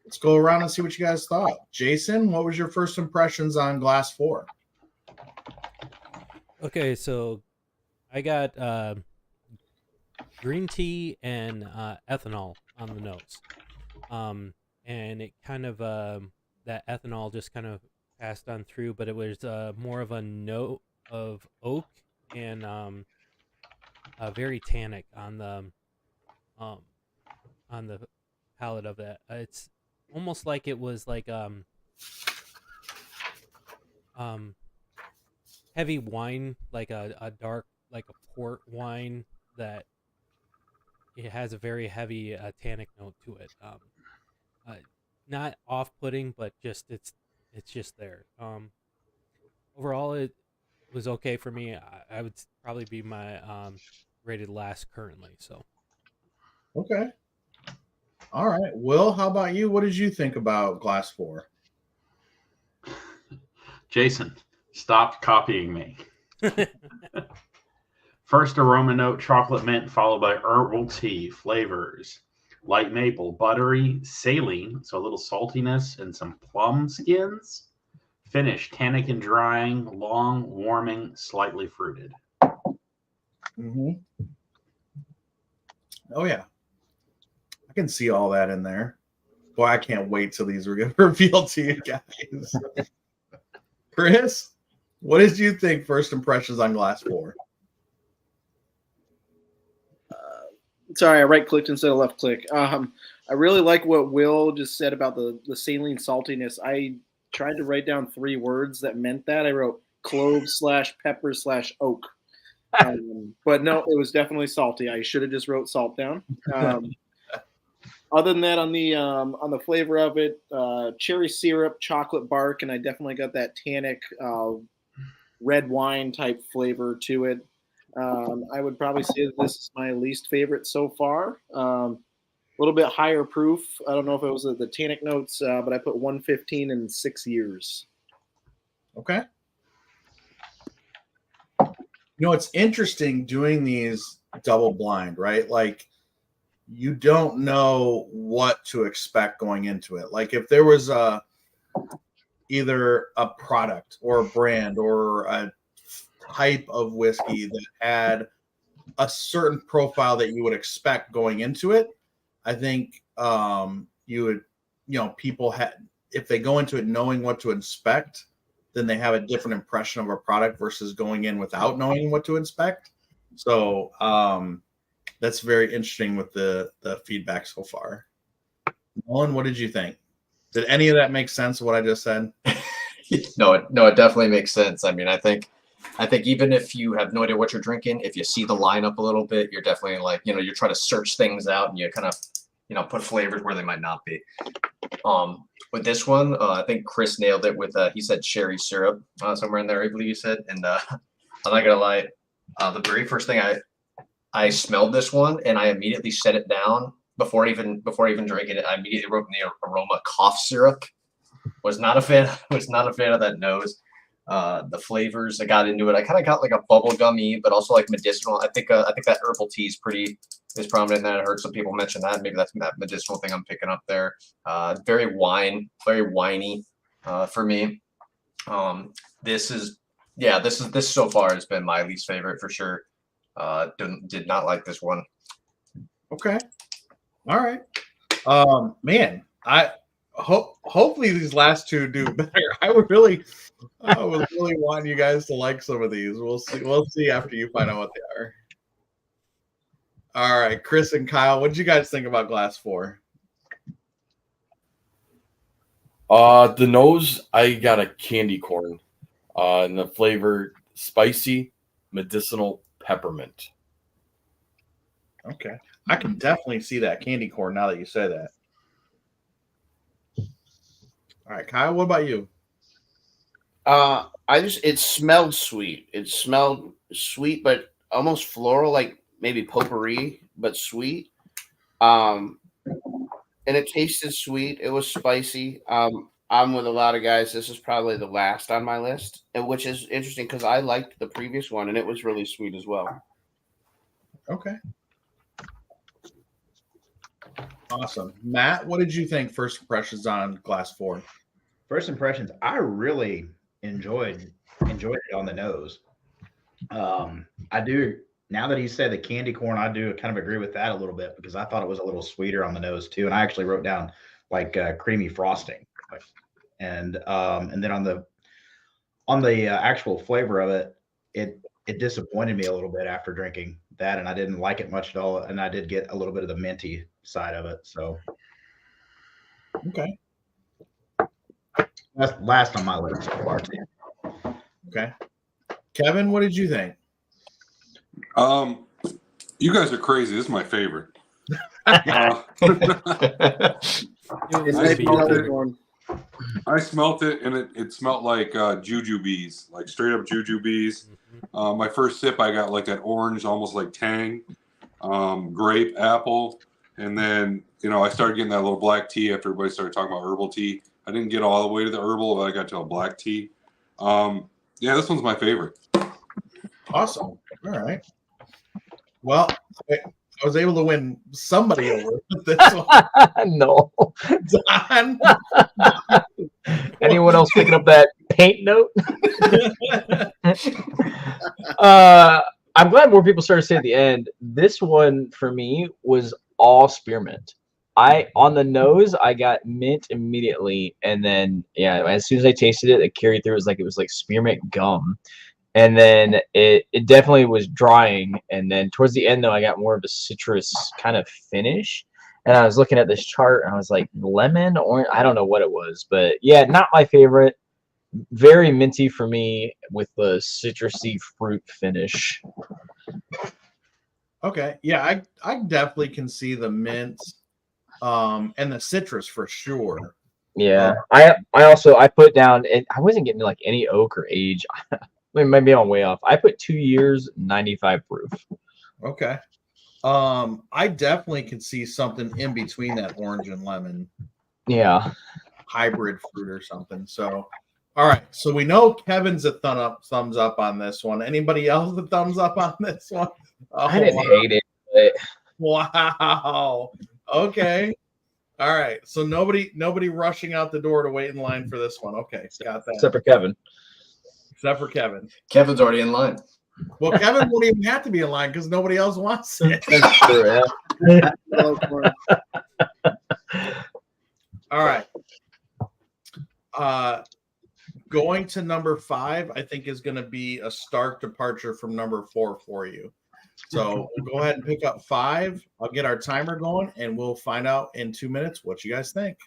Let's go around and see what you guys thought. Jason, what was your first impressions on Glass 4? Okay, so I got green tea and ethanol on the nose. And it kind of that ethanol just kind of passed on through, but it was more of a note of oak and very tannic on the palate of that. It's almost like it was like heavy wine, like a dark, like a port wine that it has a very heavy tannic note to it. Not off-putting, but just it's just there. Overall, it was okay for me. I would probably be my rated last currently. So Okay. All right. Will, how about you? What did you think about Glass 4? Jason, stop copying me. First aroma note, chocolate mint, followed by herbal tea flavors. Light maple, buttery, saline, so a little saltiness, and some plum skins. Finish, tannic and drying, long, warming, slightly fruited. Mm-hmm. Oh, yeah. I can see all that in there. Boy, I can't wait till these are going to reveal to you guys. Chris, what did you think first impressions on Glass 4? Sorry, I right-clicked instead of left-click. I really like what Will just said about the saline saltiness. I tried to write down 3 words that meant that. I wrote clove/pepper/oak. But no, it was definitely salty. I should have just wrote salt down. Other than that, on the flavor of it, cherry syrup, chocolate bark, and I definitely got that tannic red wine type flavor to it. I would probably say that this is my least favorite so far. A little bit higher proof. I don't know if it was the tannic notes, but I put 115 in 6 years. Okay. You know, it's interesting doing these double blind, right? Like, you don't know what to expect going into it. Like, if there was either a product or a brand or a type of whiskey that had a certain profile that you would expect going into it, I think you would, people had, if they go into it knowing what to expect, then they have a different impression of a product versus going in without knowing what to expect. So that's very interesting with the feedback so far. Nolan, what did you think? Did any of that make sense, what I just said? No, it definitely makes sense. I mean, I think even if you have no idea what you're drinking, if you see the lineup a little bit, you're definitely like, you're trying to search things out and you kind of, put flavors where they might not be. With this one, I think Chris nailed it with, he said cherry syrup somewhere in there, I believe you said. And I'm not gonna lie, the very first thing I smelled this one and I immediately set it down before even drinking it. I immediately wrote in the aroma cough syrup. Was not a fan of that nose. The flavors, I got into it. I kind of got like a bubblegummy, but also like medicinal. I think that herbal tea is prominent in that. I heard some people mention that. Maybe that's that medicinal thing I'm picking up there. Very winey for me. This so far has been my least favorite for sure. Did not like this one. Okay. All right. Man, hopefully these last two do better. I was really wanting you guys to like some of these. We'll see after you find out what they are. All right, Chris and Kyle, what did you guys think about Glass 4? The nose, I got a candy corn. And the flavor spicy, medicinal, peppermint. Okay. I can definitely see that candy corn now that you say that. All right, Kyle, what about you? It smelled sweet. It smelled sweet, but almost floral, like maybe potpourri, but sweet. And it tasted sweet. It was spicy. I'm with a lot of guys. This is probably the last on my list, and which is interesting because I liked the previous one and it was really sweet as well. Okay. Awesome. Matt, what did you think? First impressions on Glass 4? First impressions, I really enjoyed it on the nose. I do, now that he said the candy corn, I do kind of agree with that a little bit because I thought it was a little sweeter on the nose too. And I actually wrote down like creamy frosting. And then on the actual flavor of it, it disappointed me a little bit after drinking that, and I didn't like it much at all. And I did get a little bit of the minty side of it. So Okay. that's last on my list so far too. Okay. Kevin, what did you think? You guys are crazy. This is my favorite. I smelt it, and it smelled like jujubes, like straight up jujubes. My first sip, I got like that orange, almost like tang, grape, apple, and then I started getting that little black tea after everybody started talking about herbal tea. I didn't get all the way to the herbal, but I got to a black tea. Yeah, this one's my favorite. Awesome. All right. Well, I was able to win somebody over with this one. No. Don. Anyone else picking up that paint note? I'm glad more people started saying at the end. This one for me was all spearmint. On the nose, I got mint immediately, and then as soon as I tasted it, it carried through. It was like spearmint gum. And then it definitely was drying. And then towards the end, though, I got more of a citrus kind of finish. And I was looking at this chart, and I was like, lemon, orange, I don't know what it was. But, yeah, not my favorite. Very minty for me with the citrusy fruit finish. Okay. Yeah, I definitely can see the mint and the citrus for sure. Yeah. I put down, and I wasn't getting like any oak or age. Maybe I'm way off. I put 2 years, 95 proof. Okay. I definitely can see something in between that orange and lemon. Yeah. Hybrid fruit or something. So, all right. So we know Kevin's a thumbs up on this one. Anybody else a thumbs up on this one? Oh, I didn't hate it. But... Wow. Okay. All right. So nobody rushing out the door to wait in line for this one. Okay. Got that. Except for Kevin. Except for Kevin. Kevin's already in line. Well, Kevin won't even have to be in line because nobody else wants it. That's true, yeah. All right. Going to number 5, I think, is going to be a stark departure from number 4 for you. So we'll go ahead and pick up 5. I'll get our timer going, and we'll find out in 2 minutes what you guys think.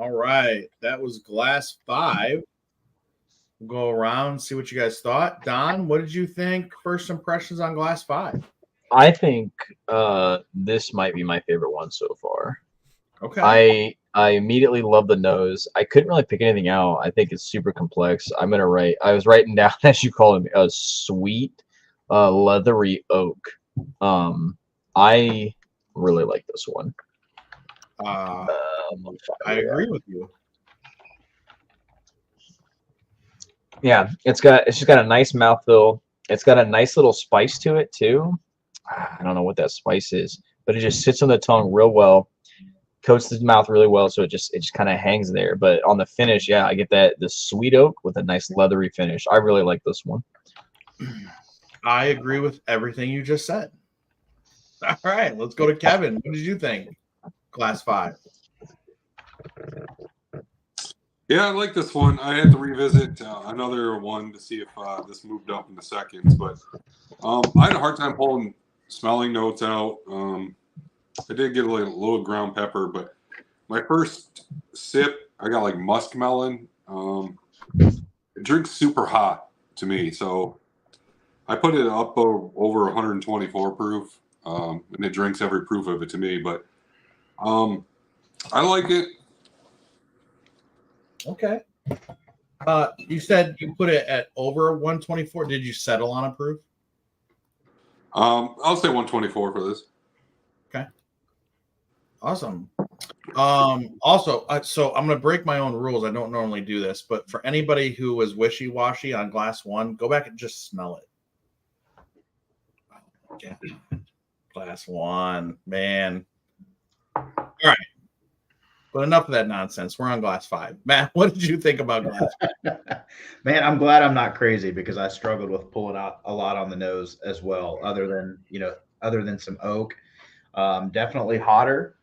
All right, that was Glass 5. We'll go around, see what you guys thought. Don, what did you think? First impressions on Glass 5. I think this might be my favorite one so far. Okay. I immediately love the nose. I couldn't really pick anything out. I think it's super complex. I was writing down, as you call it, a sweet, leathery oak. I really like this one. I agree with you. Yeah, it's just got a nice mouthfeel. It's got a nice little spice to it too. I don't know what that spice is, but it just sits on the tongue real well, coats the mouth really well, so it just kind of hangs there. But on the finish, yeah, I get the sweet oak with a nice leathery finish. I really like this one. I agree with everything you just said. All right, let's go to Kevin. What did you think? Glass 5. Yeah, I like this one. I had to revisit another one to see if this moved up in the seconds, but I had a hard time pulling smelling notes out. I did get a little ground pepper, but my first sip, I got like muskmelon. It drinks super hot to me, so I put it up over 124 proof, and it drinks every proof of it to me. But I like it. Okay. You said you put it at over 124. Did you settle on a proof? I'll say 124 for this. Okay. Awesome. Also, so I'm going to break my own rules. I don't normally do this, but for anybody who was wishy-washy on Glass 1, go back and just smell it. Yeah. Glass 1, man. All right. But enough of that nonsense. We're on Glass 5. Matt, what did you think about Glass 5? Man, I'm glad I'm not crazy because I struggled with pulling out a lot on the nose as well, other than some oak. Definitely hotter.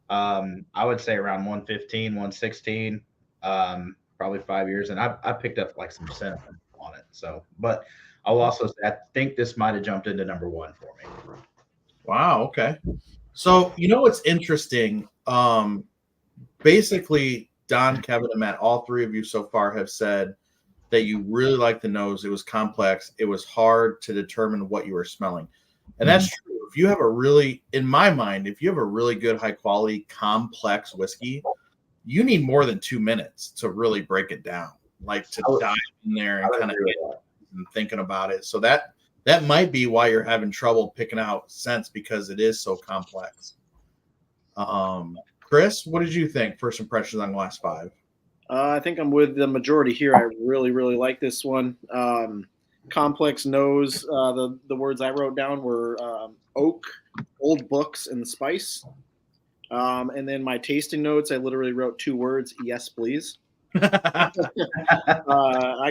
I would say around 115, 116, probably 5 years. And I picked up like some cinnamon on it. So, but I'll also say I think this might have jumped into number 1 for me. Wow. Okay. So, you know what's interesting? Basically, Don, Kevin, and Matt, all three of you so far have said that you really like the nose. It was complex. It was hard to determine what you were smelling. And that's true. If you have in my mind, if you have a really good, high quality, complex whiskey, you need more than 2 minutes to really break it down, like to dive in there and kind of get and thinking about it. So that might be why you're having trouble picking out scents, because it is so complex. Chris, what did you think? First impressions on Glass 5. I think I'm with the majority here. I really, really like this one. Complex nose. The words I wrote down were oak, old books, and spice. And then my tasting notes, I literally wrote 2 words: yes, please. I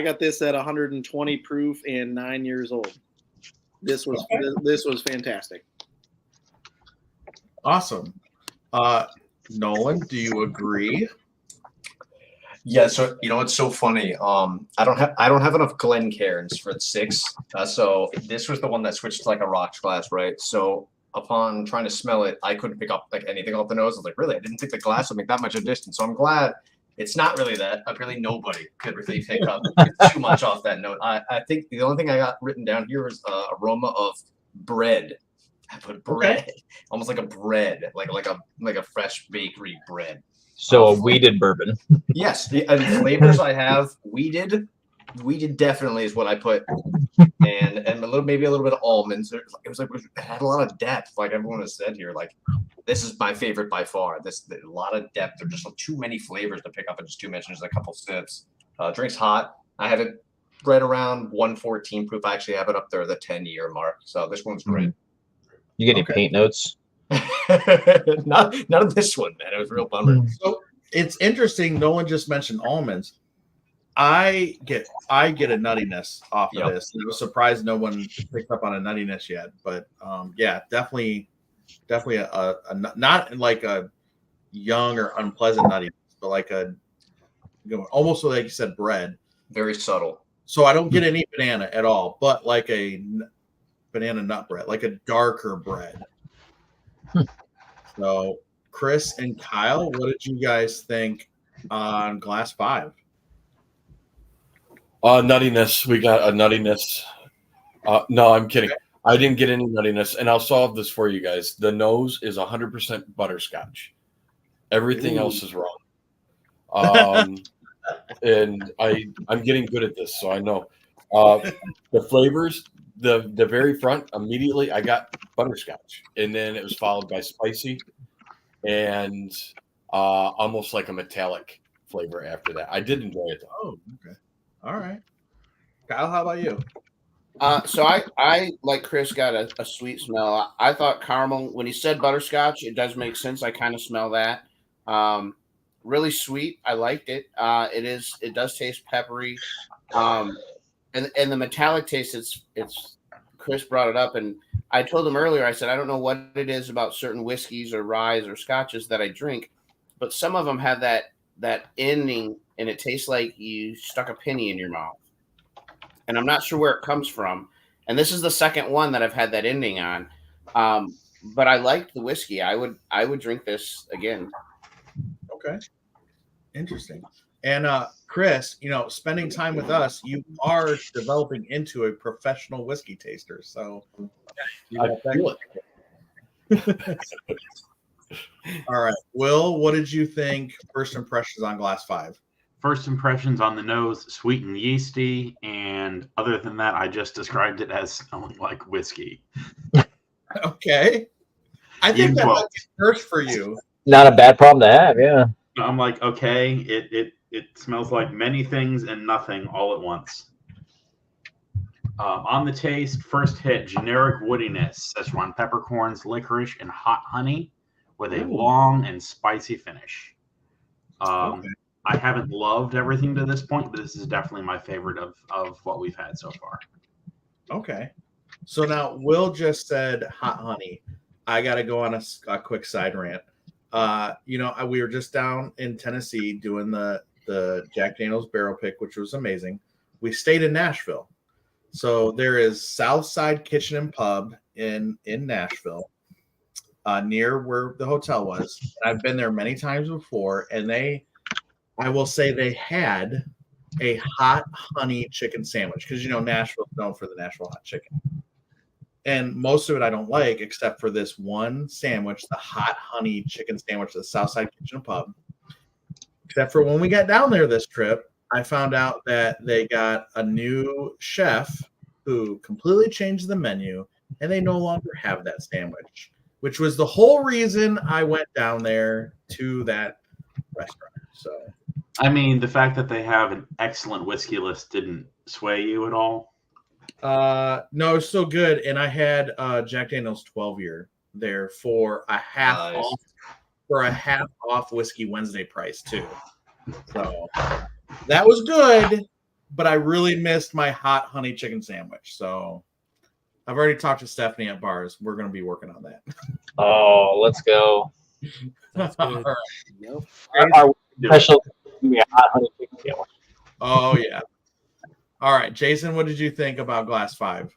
got this at 120 proof and 9 years old. This was fantastic. Awesome. Nolan, do you agree? Yeah, so it's so funny. I don't have enough Glencairns for the 6. So this was the one that switched to like a rocks glass, right? So upon trying to smell it, I couldn't pick up like anything off the nose. I was like, really? I didn't think the glass would make that much of a distance. So I'm glad it's not really that. Really nobody could really pick up too much off that note. I think the only thing I got written down here is aroma of bread. I put bread, almost like a bread, like a fresh bakery bread. So a weeded bourbon. Yes, the flavors I have weeded definitely is what I put, and maybe a little bit of almonds. It had a lot of depth, like everyone has said here. Like this is my favorite by far. A lot of depth. There's just too many flavors to pick up in just 2 minutes. Just a couple sips. Drink's hot. I have it right around 114 proof. I actually have it up there, the 10-year mark. So this one's great. You get any paint notes? Not of this one, man. It was a real bummer. So it's interesting. No one just mentioned almonds. I get a nuttiness off of this. I was surprised no one picked up on a nuttiness yet, but yeah, definitely a not like a young or unpleasant nuttiness, but like almost like you said, bread. Very subtle. So I don't get any banana at all, but like a banana nut bread, like a darker bread. So Chris and Kyle, what did you guys think on Glass 5? Nuttiness. We got a nuttiness. No, I'm kidding. I didn't get any nuttiness, and I'll solve this for you guys. The nose is 100% butterscotch. Everything else is wrong. And I'm getting good at this, so I know. The flavors, the very front, immediately I got butterscotch, and then it was followed by spicy, and almost like a metallic flavor after that. I did enjoy it though. Oh, okay. All right. Kyle, how about you? So I like Chris got a sweet smell. I thought caramel when he said butterscotch, it does make sense. I kind of smell that. Really sweet. I liked it. It does taste peppery. And the metallic taste, it's Chris brought it up, and I told him earlier, I said, I don't know what it is about certain whiskeys or ryes or scotches that I drink, but some of them have that ending and it tastes like you stuck a penny in your mouth. And I'm not sure where it comes from. And this is the second one that I've had that ending on. But I liked the whiskey. I would drink this again. Okay. Interesting. And Chris, spending time with us, you are developing into a professional whiskey taster. So I feel it. All right. Will, what did you think first impressions on Glass 5? First impressions on the nose, sweet and yeasty, and other than that, I just described it as smelling like whiskey. Okay. I think that might be first for you. Not a bad problem to have, yeah. I'm like, okay, it smells like many things and nothing all at once. On the taste, first hit, generic woodiness, Szechuan peppercorns, licorice, and hot honey with a long and spicy finish. Okay. I haven't loved everything to this point, but this is definitely my favorite of what we've had so far. Okay. So now Will just said hot honey. I got to go on a quick side rant. We were just down in Tennessee doing the Jack Daniel's barrel pick, which was amazing. We stayed in Nashville. So there is Southside Kitchen and Pub in Nashville, near where the hotel was. I've been there many times before, and I will say they had a hot honey chicken sandwich because Nashville's known for the Nashville hot chicken. And most of it I don't like, except for this one sandwich, the hot honey chicken sandwich at the Southside Kitchen and Pub. Except for when we got down there this trip, I found out that they got a new chef who completely changed the menu, and they no longer have that sandwich, which was the whole reason I went down there to that restaurant. So, I mean, the fact that they have an excellent whiskey list didn't sway you at all? No, it's still good. And I had Jack Daniel's 12-year there for a half off Whiskey Wednesday price too. So that was good, but I really missed my hot honey chicken sandwich. So I've already talked to Stephanie at Bars. We're going to be working on that. Oh, let's go. Sounds good. All right. Yep. Our special hot honey chicken sandwich. Oh yeah. All right, Jason, what did you think about Glass 5?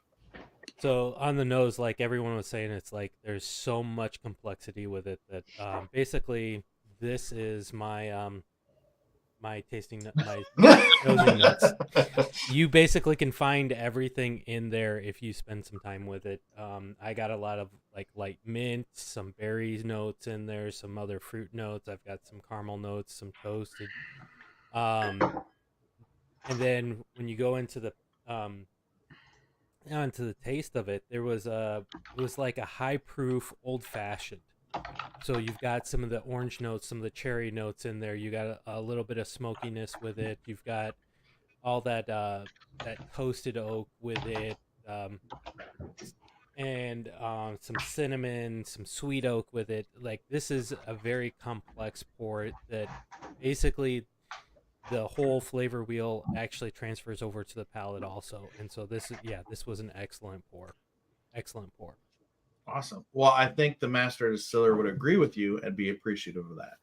So on the nose, like everyone was saying, it's like there's so much complexity with it that basically this is my my tasting my nosing nuts. You basically can find everything in there if you spend some time with it. I got a lot of like light mint, some berries notes in there, some other fruit notes. I've got some caramel notes, some toasted. And then when you go into the taste of it, it was like a high proof old fashioned. So you've got some of the orange notes, some of the cherry notes in there. You got a little bit of smokiness with it. You've got all that toasted oak with it, and some cinnamon, some sweet oak with it. Like this is a very complex pour that basically the whole flavor wheel actually transfers over to the palate also. And so this was an excellent pour. Excellent pour. Awesome. Well, I think the master distiller would agree with you and be appreciative of that.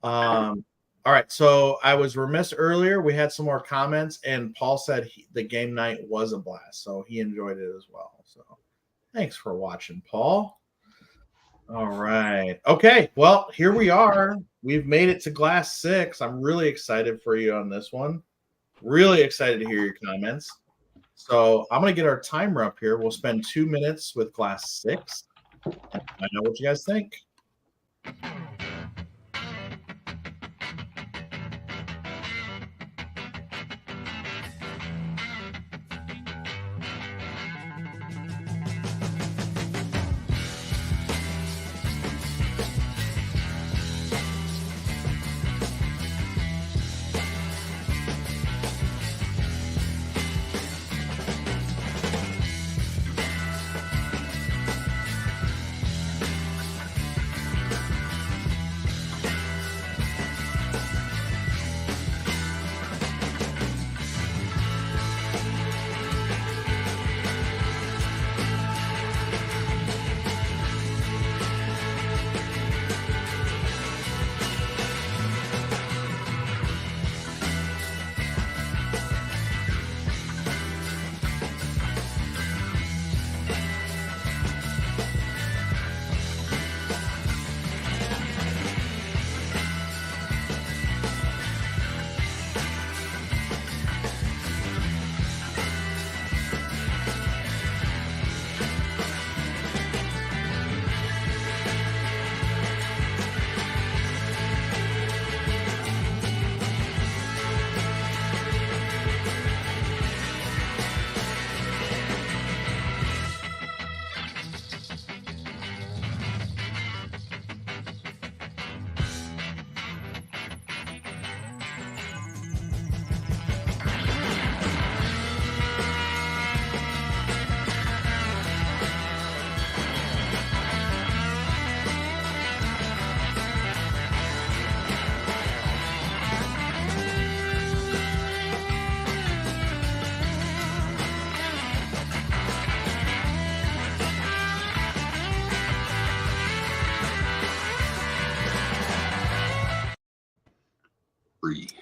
All right. So I was remiss earlier. We had some more comments, and Paul said the game night was a blast. So he enjoyed it as well. So thanks for watching, Paul. All right. Okay. Well, here we are. We've made it to Glass 6. I'm really excited for you on this one. Really excited to hear your comments. So I'm going to get our timer up here. We'll spend 2 minutes with Glass 6 and find out what you guys think.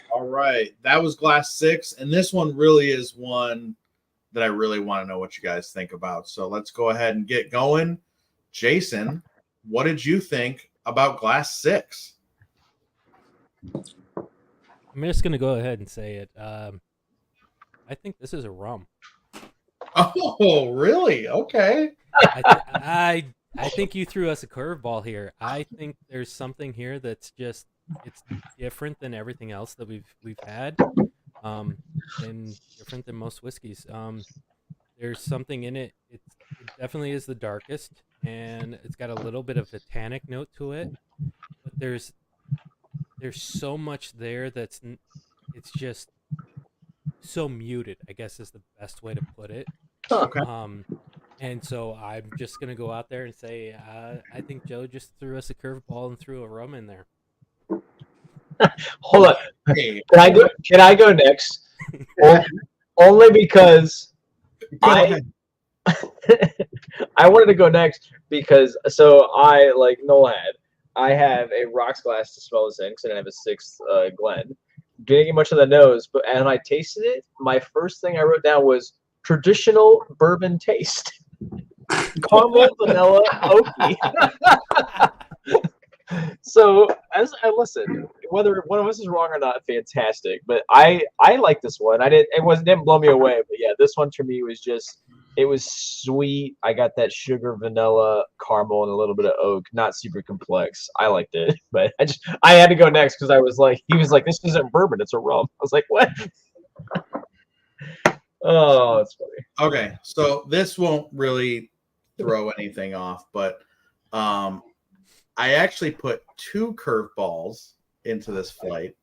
All right, that was Glass 6, and this one really is one that I really want to know what you guys think about. So let's go ahead and get going. Jason, what did you think about Glass 6? I'm just gonna go ahead and say it. I think this is a rum. Oh, really? Okay. I think you threw us a curveball here. I think there's something here that's just it's different than everything else that we've had, and different than most whiskeys. There's something in it. It definitely is the darkest, and it's got a little bit of a tannic note to it. But there's so much there it's just so muted, I guess is the best way to put it. Okay. And so I'm just gonna go out there and say I think Joe just threw us a curveball and threw a rum in there. Hold on. Hey, Can I go next? Only because go I ahead. I wanted to go next because I like Noel had. I have a rocks glass to smell this in because I didn't have a 6th Glen. Didn't get much of the nose, but and I tasted it. My first thing I wrote down was traditional bourbon taste. Caramel, vanilla, oaky. So as I listen, whether one of us is wrong or not, fantastic. But I like this one. Didn't blow me away, but yeah, this one for me was just it was sweet. I got that sugar, vanilla, caramel, and a little bit of oak. Not super complex. I liked it, but I had to go next because he was like, this isn't bourbon, it's a rum. I was like, what? Oh, that's funny. Okay, so this won't really throw anything off, but I actually put 2 curveballs into this flight.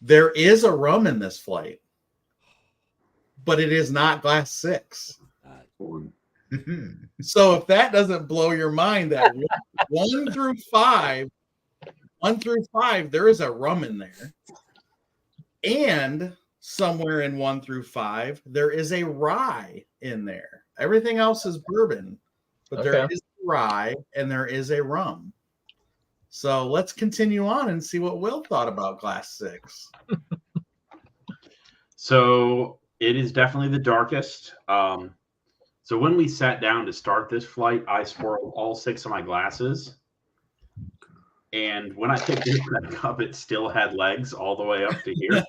There is a rum in this flight, but it is not Glass 6. So if that doesn't blow your mind, that 1 through 5, there is a rum in there. And somewhere in 1 through 5, there is a rye in there. Everything else is bourbon, but there is rye and there is a rum. So let's continue on and see what Will thought about Glass 6. So it is definitely the darkest. So when we sat down to start this flight, I swirled all 6 of my glasses. And when I picked it back up, it still had legs all the way up to here.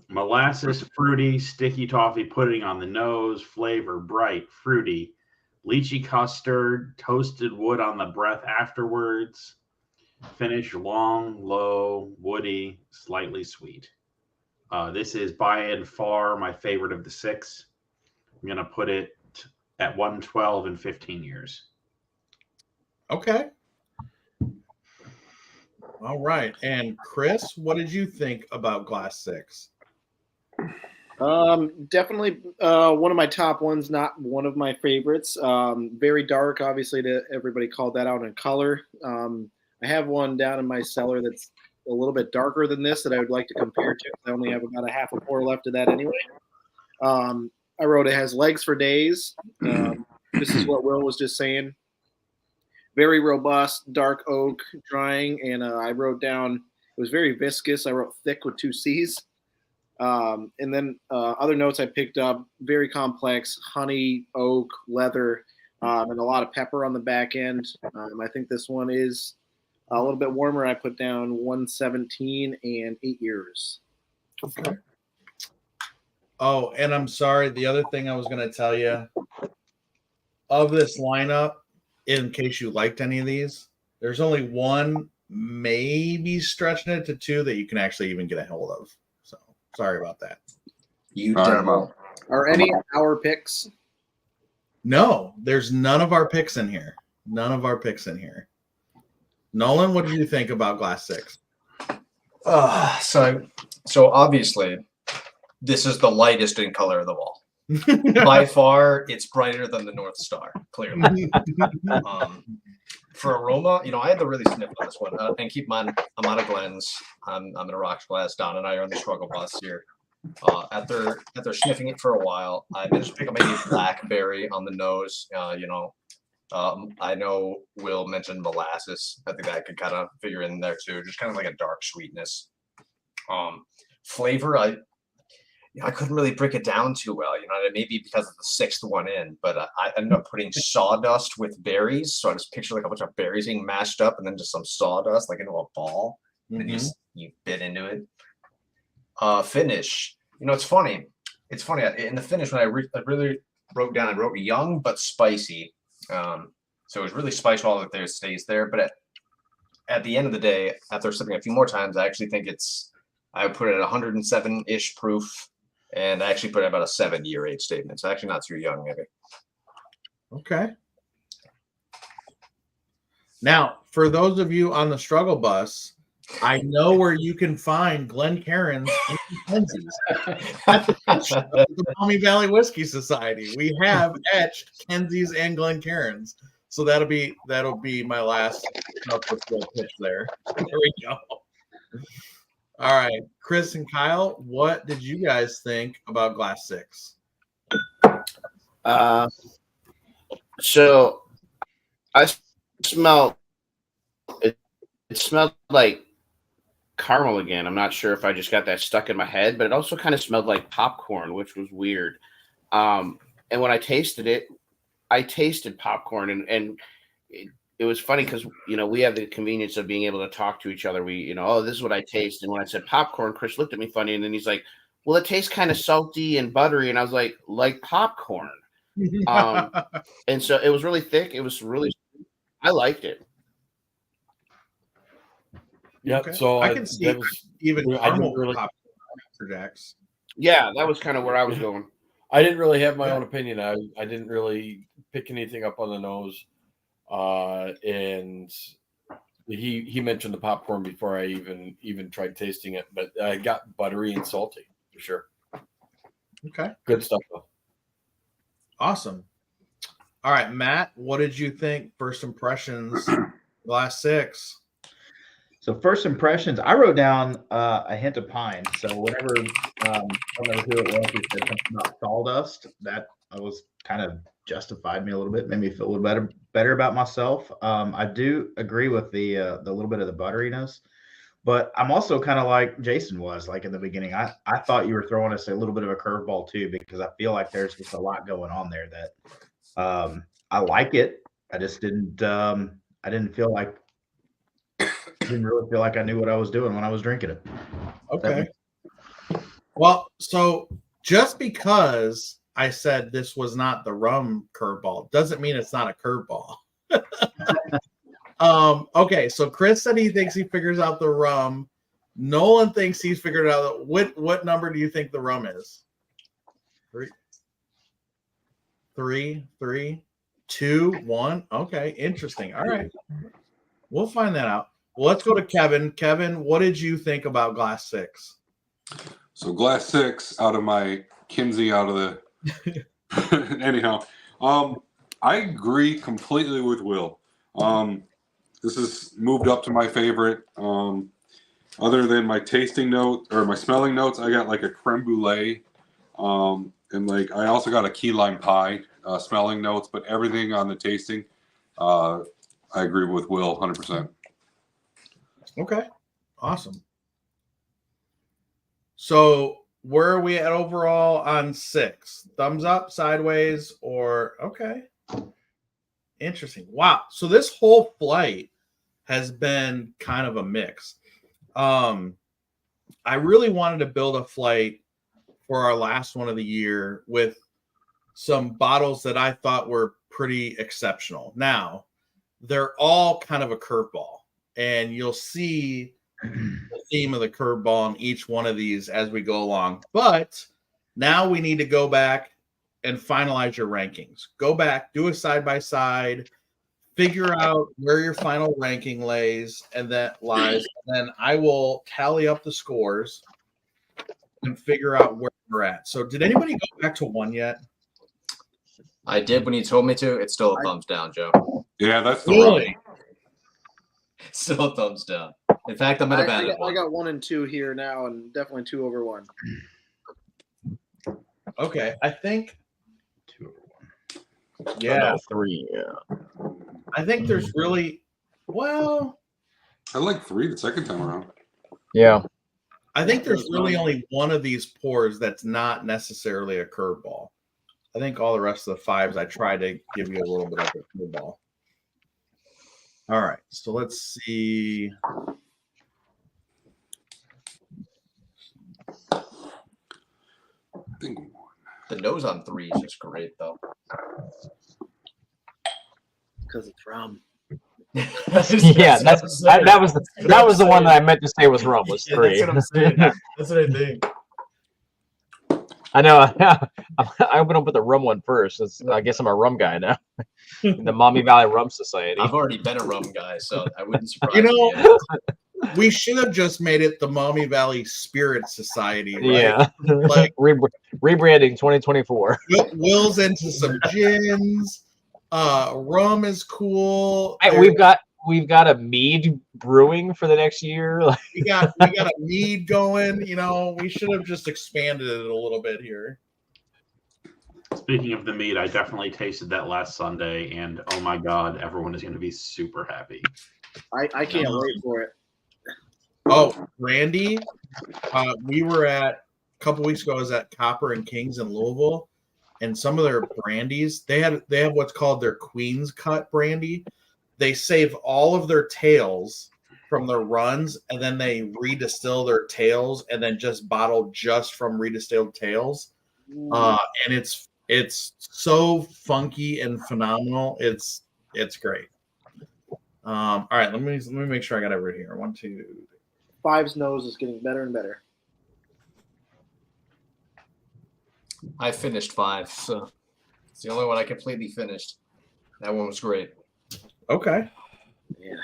Molasses, fruity, sticky toffee pudding on the nose, flavor, bright, fruity, lychee custard, toasted wood on the breath afterwards, finish long, low, woody, slightly sweet. This is by and far my favorite of the 6. I'm going to put it at 112 in 15 years. Okay. All right. And Chris, what did you think about Glass 6? Definitely one of my top ones, not one of my favorites. Very dark, obviously, everybody called that out in color. I have one down in my cellar that's a little bit darker than this that I would like to compare to. I only have about a half a pour left of that anyway. I wrote it has legs for days. This is what Will was just saying. Very robust, dark oak, drying, and I wrote down it was very viscous. I wrote thick with 2 C's. And then other notes I picked up, very complex, honey, oak, leather, and a lot of pepper on the back end. I think this one is a little bit warmer. I put down 117 and 8 years. Okay. Oh, and I'm sorry. The other thing I was going to tell you of this lineup, in case you liked any of these, there's only one, maybe stretching it to 2 that you can actually even get a hold of. So sorry about that. You All right, demo. Are any of our picks? No, there's none of our picks in here. None of our picks in here. Nolan, what did you think about Glass 6? So obviously, this is the lightest in color of the wall. By far, it's brighter than the North Star, clearly. For aroma, I had to really sniff on this one. And keep in mind, I'm out of Glens. I'm in a Rocks Glass. Don and I are on the struggle bus here. After sniffing it for a while, I managed to pick up maybe blackberry on the nose. I know Will mentioned molasses. I think that could kind of figure in there too. Just kind of like a dark sweetness. Flavor, I couldn't really break it down too well, maybe because of the 6th one in, but I ended up putting sawdust with berries. So I just picture like a bunch of berries being mashed up and then just some sawdust like into a ball. And then you bit into it. Finish, it's funny. It's funny in the finish when I really wrote down, I wrote young but spicy. So it was really spicy while it stays there. But at the end of the day, after sipping a few more times, I actually think I would put it at 107-ish proof. And I actually put it about a 7-year age statement. So actually not too young, maybe. Okay. Now, for those of you on the struggle bus, I know where you can find Glencairns and Kenzie's at the Maumee Valley Whiskey Society. We have etched Kenzie's and Glencairns. So that'll be my last pitch there. There we go. All right, Chris and Kyle, what did you guys think about Glass 6? So I smelled it. It smelled like caramel again. I'm not sure if I just got that stuck in my head, but it also kind of smelled like popcorn, which was weird. And when I tasted it, I tasted popcorn, and it was funny because, we have the convenience of being able to talk to each other. We, this is what I taste. And when I said popcorn, Chris looked at me funny. And then he's like, well, it tastes kind of salty and buttery. And I was like popcorn. And so it was really thick. It was really, I liked it. Yeah. Okay. So I can see even I didn't really for Jax. Yeah, that was kind of where I was going. I didn't really have my own opinion. I didn't really pick anything up on the nose. And he mentioned the popcorn before I even tried tasting it, but I got buttery and salty for sure. Okay. Good stuff though. Awesome. All right, Matt, what did you think? First impressions, Glass 6. So first impressions, I wrote down a hint of pine. So whenever I don't know who it was, who said something about sawdust, that was kind of justified me a little bit, made me feel a little better about myself. I do agree with the little bit of the butteriness. But I'm also kind of like Jason was like in the beginning. I thought you were throwing us a little bit of a curveball too, because I feel like there's just a lot going on there that I like it. I just didn't I didn't really feel like I knew what I was doing when I was drinking it. Okay. Well, so just because I said this was not the rum curveball doesn't mean it's not a curveball. Okay, so Chris said he thinks he figures out the rum. Nolan thinks he's figured out what number do you think the rum is? Three, 2, 1. Okay, interesting. All right. We'll find that out. Well, let's go to Kevin. Kevin, what did you think about Glass 6? So Glass 6 out of my Kinsey out of the anyhow. I agree completely with Will. This has moved up to my favorite. Other than my tasting note or my smelling notes, I got like a creme brulee. And like I also got a key lime pie smelling notes, but everything on the tasting, I agree with Will 100%. Okay, awesome. So where are we at overall on 6? Thumbs up, sideways, or okay? Interesting. Wow. So this whole flight has been kind of a mix. I really wanted to build a flight for our last one of the year with some bottles that I thought were pretty exceptional. Now, they're all kind of a curveball, and you'll see the theme of the curveball in each one of these as we go along. But now we need to go back and finalize your rankings. Go back, do a side-by-side, figure out where your final ranking lays, and that lies. And then I will tally up the scores and figure out where we're at. So did anybody go back to 1 yet? I did when you told me to. It's still a thumbs down, Joe. Yeah, that's the Really? Still a thumbs down. In fact, I'm going to add I got 1 and 2 here now, and definitely 2 over 1. Okay, I think 2 over 1. yeah, 3. Yeah. I think there's really I like 3 the second time around. Yeah. I think there's really only one of these pours that's not necessarily a curveball. I think all the rest of the 5s I try to give you a little bit of a curveball. All right, so let's see. I think the nose on 3 is just great, though. Because it's rum. Yeah, that was the one that I meant to say was rum. Was 3. That's what I'm saying. That's what I think. I know. I opened up with the rum one first. I guess I'm a rum guy now. The Maumee Valley Rum Society. I've already been a rum guy, so I wouldn't surprise You me. know, we should have just made it the Maumee Valley Spirit Society, right? Yeah. Like rebranding 2024. Will's into some gins. Rum is cool. We've got a mead brewing for the next year. We got a mead going. You know, we should have just expanded it a little bit here. Speaking of the meat, I definitely tasted that last Sunday, and oh my God, everyone is going to be super happy. I can't wait for it. Oh, Randy, we were a couple weeks ago. I was at Copper and Kings in Louisville, and some of their brandies they have what's called their Queen's Cut brandy. They save all of their tails from their runs, and then they redistill their tails, and then just bottle just from redistilled tails. And it's so funky and phenomenal. It's great. All right, let me make sure I got it right here. 1, 2. 5's nose is getting better and better. I finished 5, so it's the only one I completely finished. That one was great. Okay. Yeah.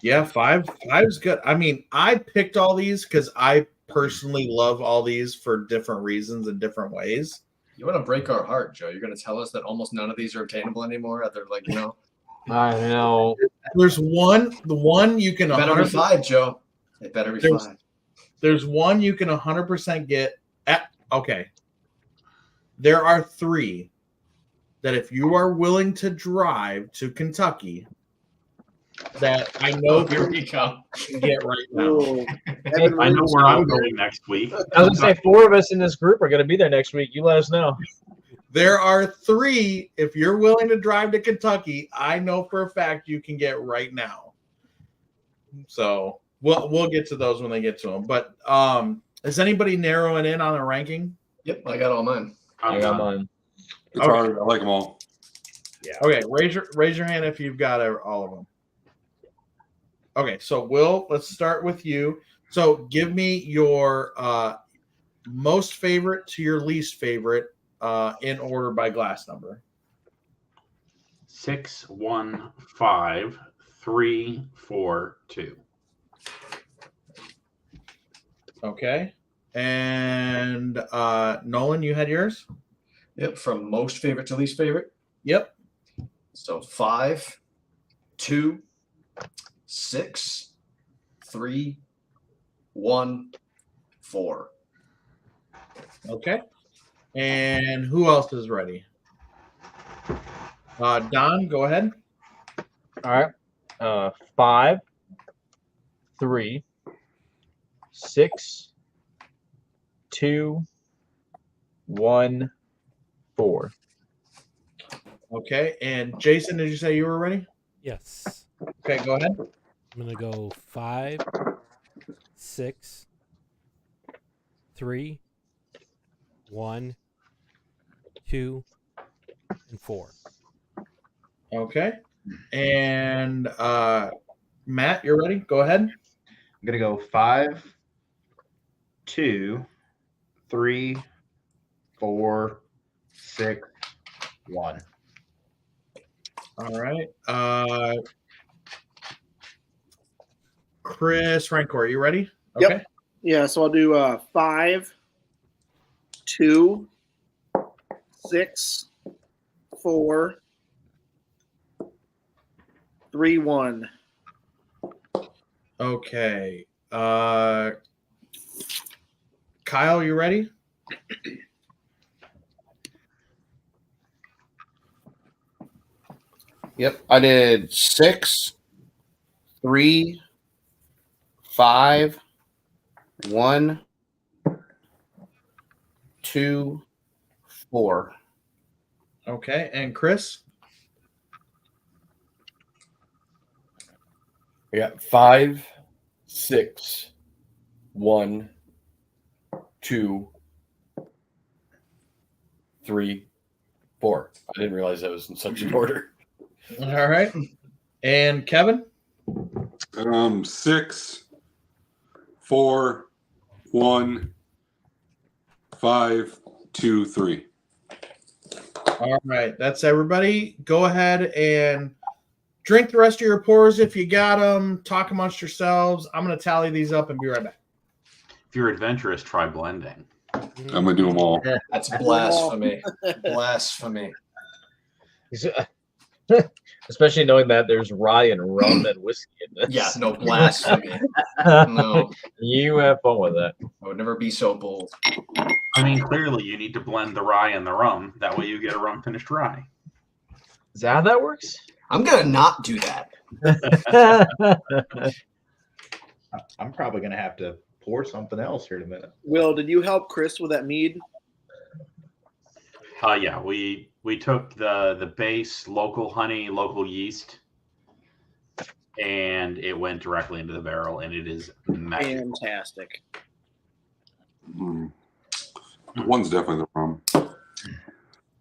Yeah, 5's good. I mean, I picked all these because I personally love all these for different reasons and different ways. You want to break our heart, Joe? You're going to tell us that almost none of these are obtainable anymore? They're like, I know. There's the one you can. It better be 5, Joe. It better be 5. There's one you can 100% get at. Okay. There are 3 that if you are willing to drive to Kentucky, that I know Here we go. you can get right now. Ooh, Evan I know Williams where I'm over there. going next week. I was gonna say 4 of us in this group are gonna be there next week. You let us know. There are 3. If you're willing to drive to Kentucky, I know for a fact you can get right now. So we'll get to those when they get to them. But is anybody narrowing in on a ranking? Yep, I got all mine. I got mine. It's Okay. hard. I like them all. Okay, raise your hand if you've got all of them. Okay, so Will, let's start with you. So give me your most favorite to your least favorite in order by glass number. 6, 1, 5, 3, 4, 2. Okay. And Nolan, you had yours? Yep, from most favorite to least favorite. Yep. So 5, 2, 6, 3, 1, 4. Okay. And who else is ready? Don, go ahead. All right. 5, 3, 6, 2, 1, 4. Okay. And Jason, did you say you were ready? Yes. Okay, go ahead. I'm gonna go 5, 6, 3, 1, 2, and 4. Okay. And Matt, you're ready? Go ahead. I'm gonna go 5, 2, 3, 4, 6, 1. All right. Chris Rancor, you ready? Yep. Okay. Yeah, so I'll do 5, 2, 6, 4, 3, 1. Okay. Kyle, you ready? Yep, I did 6, 3, 5, 1, 2, 4. Okay. And Chris? I got 5, 6, 1, 2, 3, 4. I didn't realize that was in such an order. All right. And Kevin? 6, 4, 1, 5, 2, 3. All right. That's everybody. Go ahead and drink the rest of your pours if you got them. Talk amongst yourselves. I'm going to tally these up and be right back. If you're adventurous, try blending. I'm gonna do them all. That's blasphemy. Blasphemy. Especially knowing that there's rye and rum and whiskey in this. Yeah, no blasphemy. No, You have fun with that. I would never be so bold. I mean, clearly you need to blend the rye and the rum. That way you get a rum finished rye. Is that how that works? I'm gonna not do that. I'm probably gonna have to pour something else here in a minute. Will, did you help Chris with that mead? Yeah, we took the base local honey, local yeast, and it went directly into the barrel, and it is magical. Fantastic. One's definitely the rum.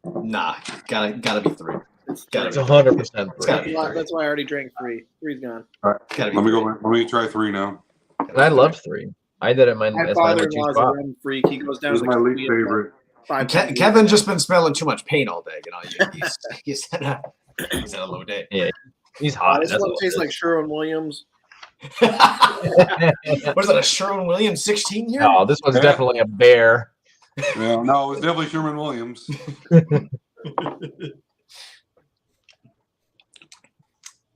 Nah, gotta be 3. It's Gotta be 100% It's gotta three. be 3. That's why I already drank 3. 3's gone. Gotta be Let me 3. go. Let me try 3 now. And I love 3. I did it My as my number 2 father-in-law is a spot. rum freak. He goes down This to is the my least Korean favorite. 5 times a Kevin just been smelling too much paint all day. You know, he's had a low day. Yeah, he's year. hot. This That's one what it tastes is. like Sherwin-Williams. What is that, a Sherwin-Williams 16 year? Oh, this one's definitely a bear. Yeah, no, it's definitely Sherman Williams.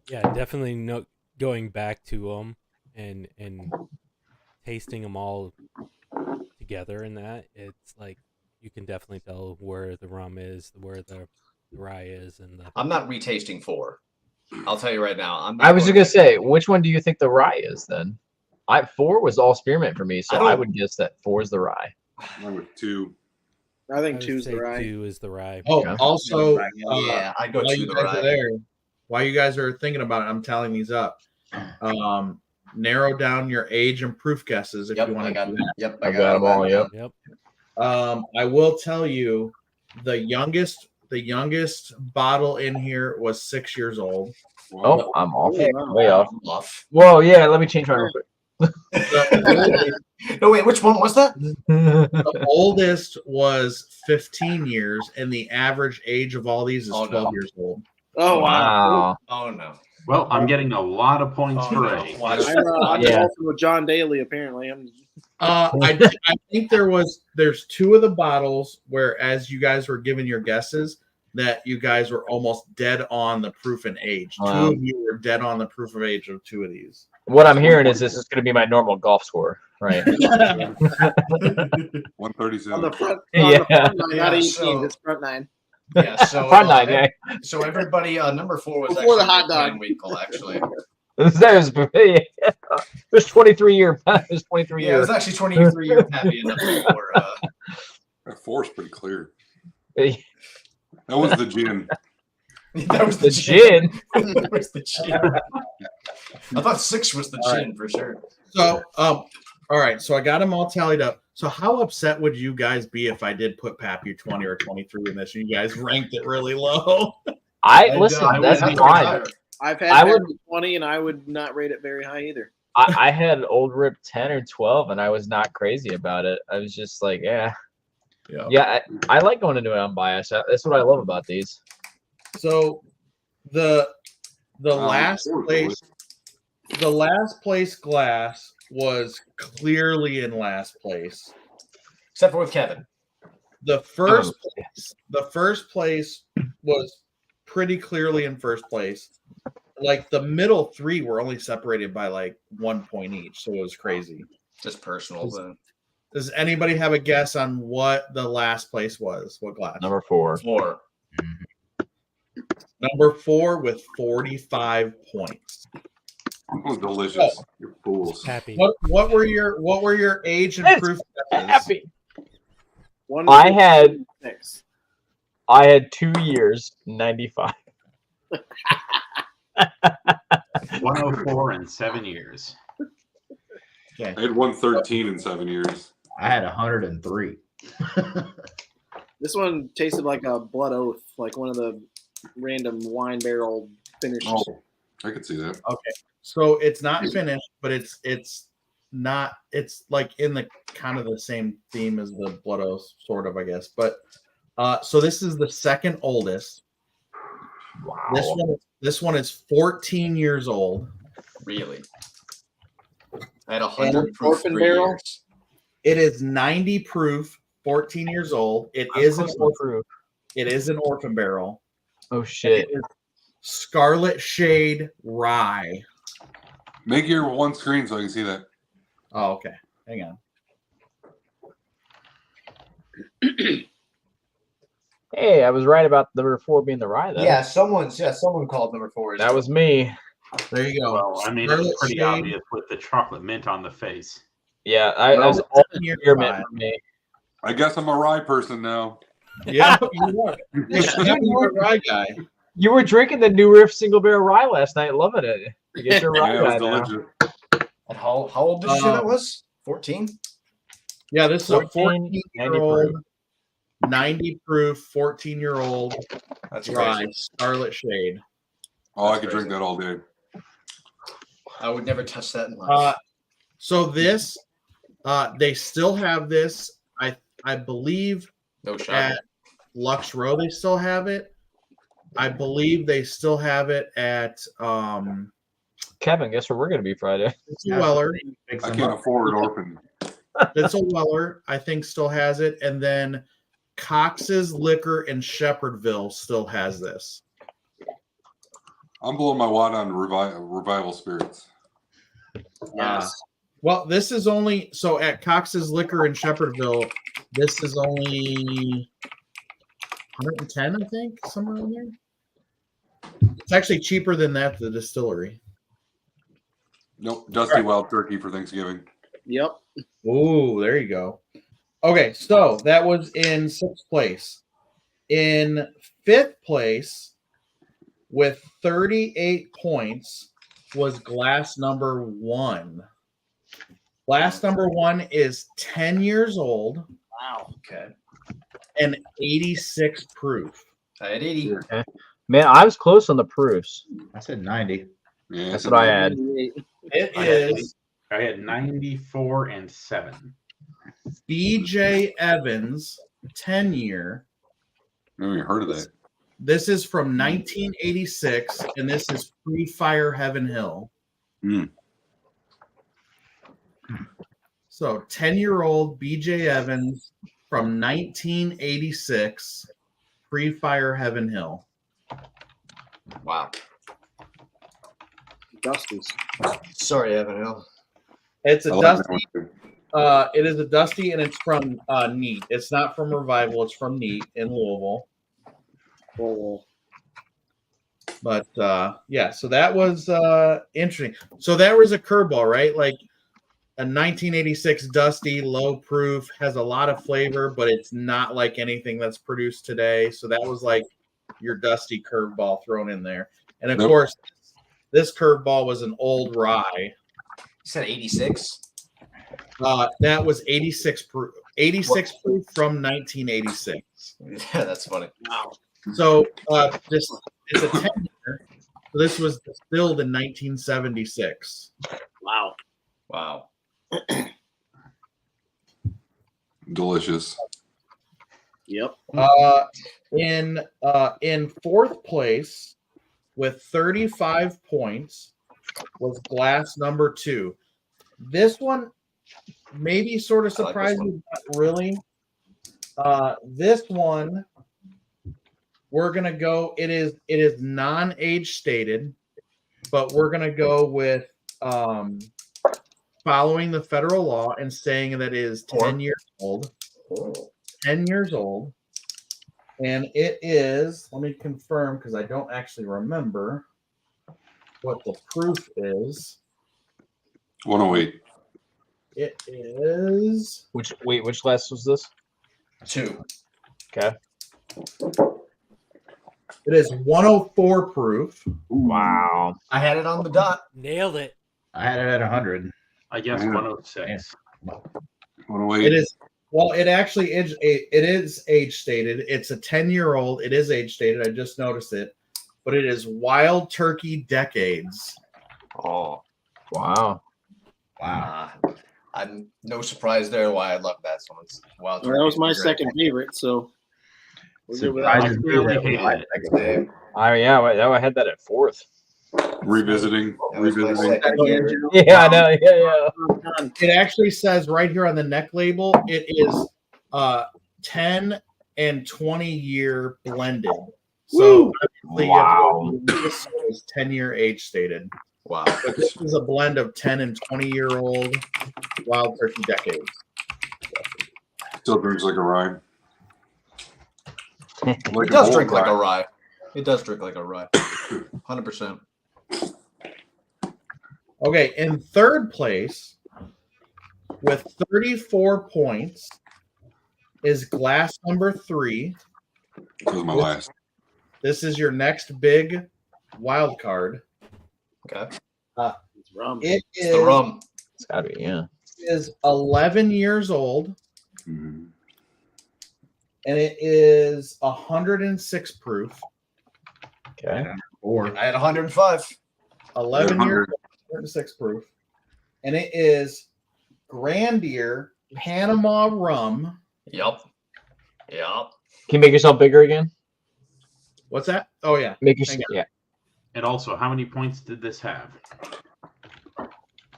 Yeah, definitely no going back to them and tasting them all together in that. It's like you can definitely tell where the rum is, where the rye is, and the I'm not retasting 4. I'll tell you right now. I was just gonna say, which one do you think the rye is then? 4 was all spearmint for me, so I would guess that 4 is the rye. Mine with 2. I think would 2's the say rye. 2 is the rye. Oh, Yeah. also, Yeah, I'd go while 2 you the guys rye. are there, while you guys are thinking about it, I'm tallying these up. Narrow down your age and proof guesses if Yep, you want I to got do that. Yep, I got them all. Yep. Yep. I will tell you, the youngest bottle in here was 6 years old. Oh, I'm off. Wow. Way off. Off. Whoa, yeah. Let me change mine real quick. No, wait, which one was that? The oldest was 15 years, and the average age of all these is Oh, 12 no. years old. Oh wow! Oh no. Well, I'm getting a lot of points Oh, for no. A. Watch. I'm Yeah. also with John Daly. Apparently, I think there's 2 of the bottles where, as you guys were giving your guesses, that you guys were almost dead on the proof and age. Wow. 2 of you were dead on the proof of age of 2 of these. What I'm hearing is this is going to be my normal golf score, right? 137. on the front, Yeah. the front nine, Yeah, not 18, so- just front 9. Yeah, so Front nine, yeah. so everybody number 4 was Before the actually hot dog. Ryan Winkle, actually. There's 23 year. There's 23 Yeah, it was years. actually 23 year Pappy in number 4. That 4's pretty clear. The That was the gin. That was the gin. That was the gin. I thought 6 was the gin for sure. So, all right. So I got them all tallied up. So how upset would you guys be if I did put Pappy 20 or 23 in this? You guys ranked it really low. Listen. I would That's have to fine. retire. I've had I would- 20, and I would not rate it very high either. I had Old Rip 10 or 12, and I was not crazy about it. I was just like, yeah. I like going into it unbiased. That's what I love about these. So the last fourth place, the last place glass was clearly in last place. Except for with Kevin. The first place was pretty clearly in first place. Like the middle 3 were only separated by like 1 point each, so it was crazy. Just personal. But Does anybody have a guess on what the last place was? What glass? Number 4. 4. Number 4 with 45 points. That was delicious. You're fools. Happy. What were your age and proof guesses? Happy. One I had 6. 2 years, 95. 104 in 7 years. I had 113 in 7 years. I had 103. This one tasted like a blood oath, like one of the random wine barrel finishes. Oh, I could see that. Okay. So it's not finished, but it's like in the kind of the same theme as the Blood Oath, sort of, I guess. But so this is the second oldest. Wow. This one is 14 years old. Really? I had 100 proof Orphan 3 barrel? years. It is 90 proof, 14 years old. It is an orphan barrel. Oh shit. It is Scarlet Shade Rye. Make your one screen so I can see that. Oh, okay. Hang on. Hey, I was right about number 4 being the rye, though. Yeah, someone called number 4. That was me. There you go. Well, I mean, Scarlet it's pretty Shade. obvious with the chocolate mint on the face. Yeah, I was Well, all 10-year spearmint rye. for me. I guess I'm a rye person now. Yeah, you are. You're a rye guy. You were drinking the New Riff single barrel rye last night, loving it. I guess you're a rye Yeah, it was guy now. delicious. And how old did you say that was? 14? Yeah, this is a 14, 14-year-old, 90 proof, 14-year-old That's rye, crazy. Scarlet Shade. Oh, I That's could drink crazy. that all day. I would never touch that in life. So this, they still have this. I believe No shot. at Lux Row they still have it. I believe they still have it at Kevin, guess where we're going to be Friday? it's a Weller. I can't afford Orphan. It's a Weller, I think, still has it, and then Cox's Liquor in Shepherdville still has this. I'm blowing my wad on Revival Spirits. Well, this is only so at Cox's Liquor in Shepherdville. This is only 110, I think, somewhere in there. It's actually cheaper than that at the distillery. Nope, Dusty Wild Turkey for Thanksgiving. Yep. Ooh, there you go. Okay, so that was in 6th place. In 5th place, with 38 points, was glass number 1. Glass number 1 is 10 years old. Wow. Okay. And 86 proof. I had 80. Okay. Man, I was close on the proofs. I said 90. Yeah, That's what I had. It I had, is I had 94 and 7. BJ Evans 10-year. Never even heard of that. This is from 1986, and this is pre-Fire Heaven Hill. Hmm. So 10-year-old BJ Evans from 1986, pre-Fire Heaven Hill. Wow. Dusty's. Sorry, Evan Hill. It's a I like that dusty. one too. It is a dusty, and it's from Neat. It's not from Revival. It's from Neat in Louisville. Oh, But yeah, so that was interesting. So that was a curveball, right? Like a 1986 Dusty, low proof, has a lot of flavor, but it's not like anything that's produced today. So that was like your Dusty curveball thrown in there. And of Nope. course, this curveball was an old rye. You said 86? That was 86 proof, 86 proof from 1986. Yeah, that's funny. wow. So this it's a 10-year. So this was distilled in 1976. Wow. Wow. Delicious. Yep. In 4th place with 35 points was glass number 2. This one maybe sort of I like this surprised one. me, not really. This one we're gonna go. It is non-age stated, but we're gonna go with following the federal law and saying that it is 10 years old. 10 years old. And it is, let me confirm because I don't actually remember what the proof is. 108. It is Which glass was this? 2. Okay. it is 104 proof. Wow. I had it on the dot. Nailed it. I had it at 100. I guess Yeah. 106. 108. It is well, it actually is it is age stated. It's a 10-year-old. It is age stated. I just noticed it. But it is Wild Turkey Decades. Oh. Wow. Wow. I'm no surprise there why I love that song. It's Wild Well, that was Turkey. my Great. second favorite, so we're good with that. Surprises me really that we hated like it. that game. I had that at 4th. Revisiting. That was my Revisiting. second favorite. Yeah, I know. Yeah. It actually says right here on the neck label, it is 10 and 20-year blended. So obviously Wow. this is 10-year age stated. Wow. But this is a blend of 10 and 20-year-old Wild Turkey Decades. Still drinks like a rye. Like It an does old drink like a rye. It does drink like a rye. 100%. Okay, in 3rd place with 34 points is glass number 3. That was my last. This is your next big wild card. Okay. It's rum. It It's the rum. It's gotta be, yeah. is 11 years old, Mhm. and it is 106 proof. Okay. Or I had 105. 11 Yeah, years old, 106 proof. And it is Grandier Panama rum. Yup. Yup. Can you make yourself bigger again? What's that? Oh, yeah. Make your Hang on. yeah. And also, how many points did this have?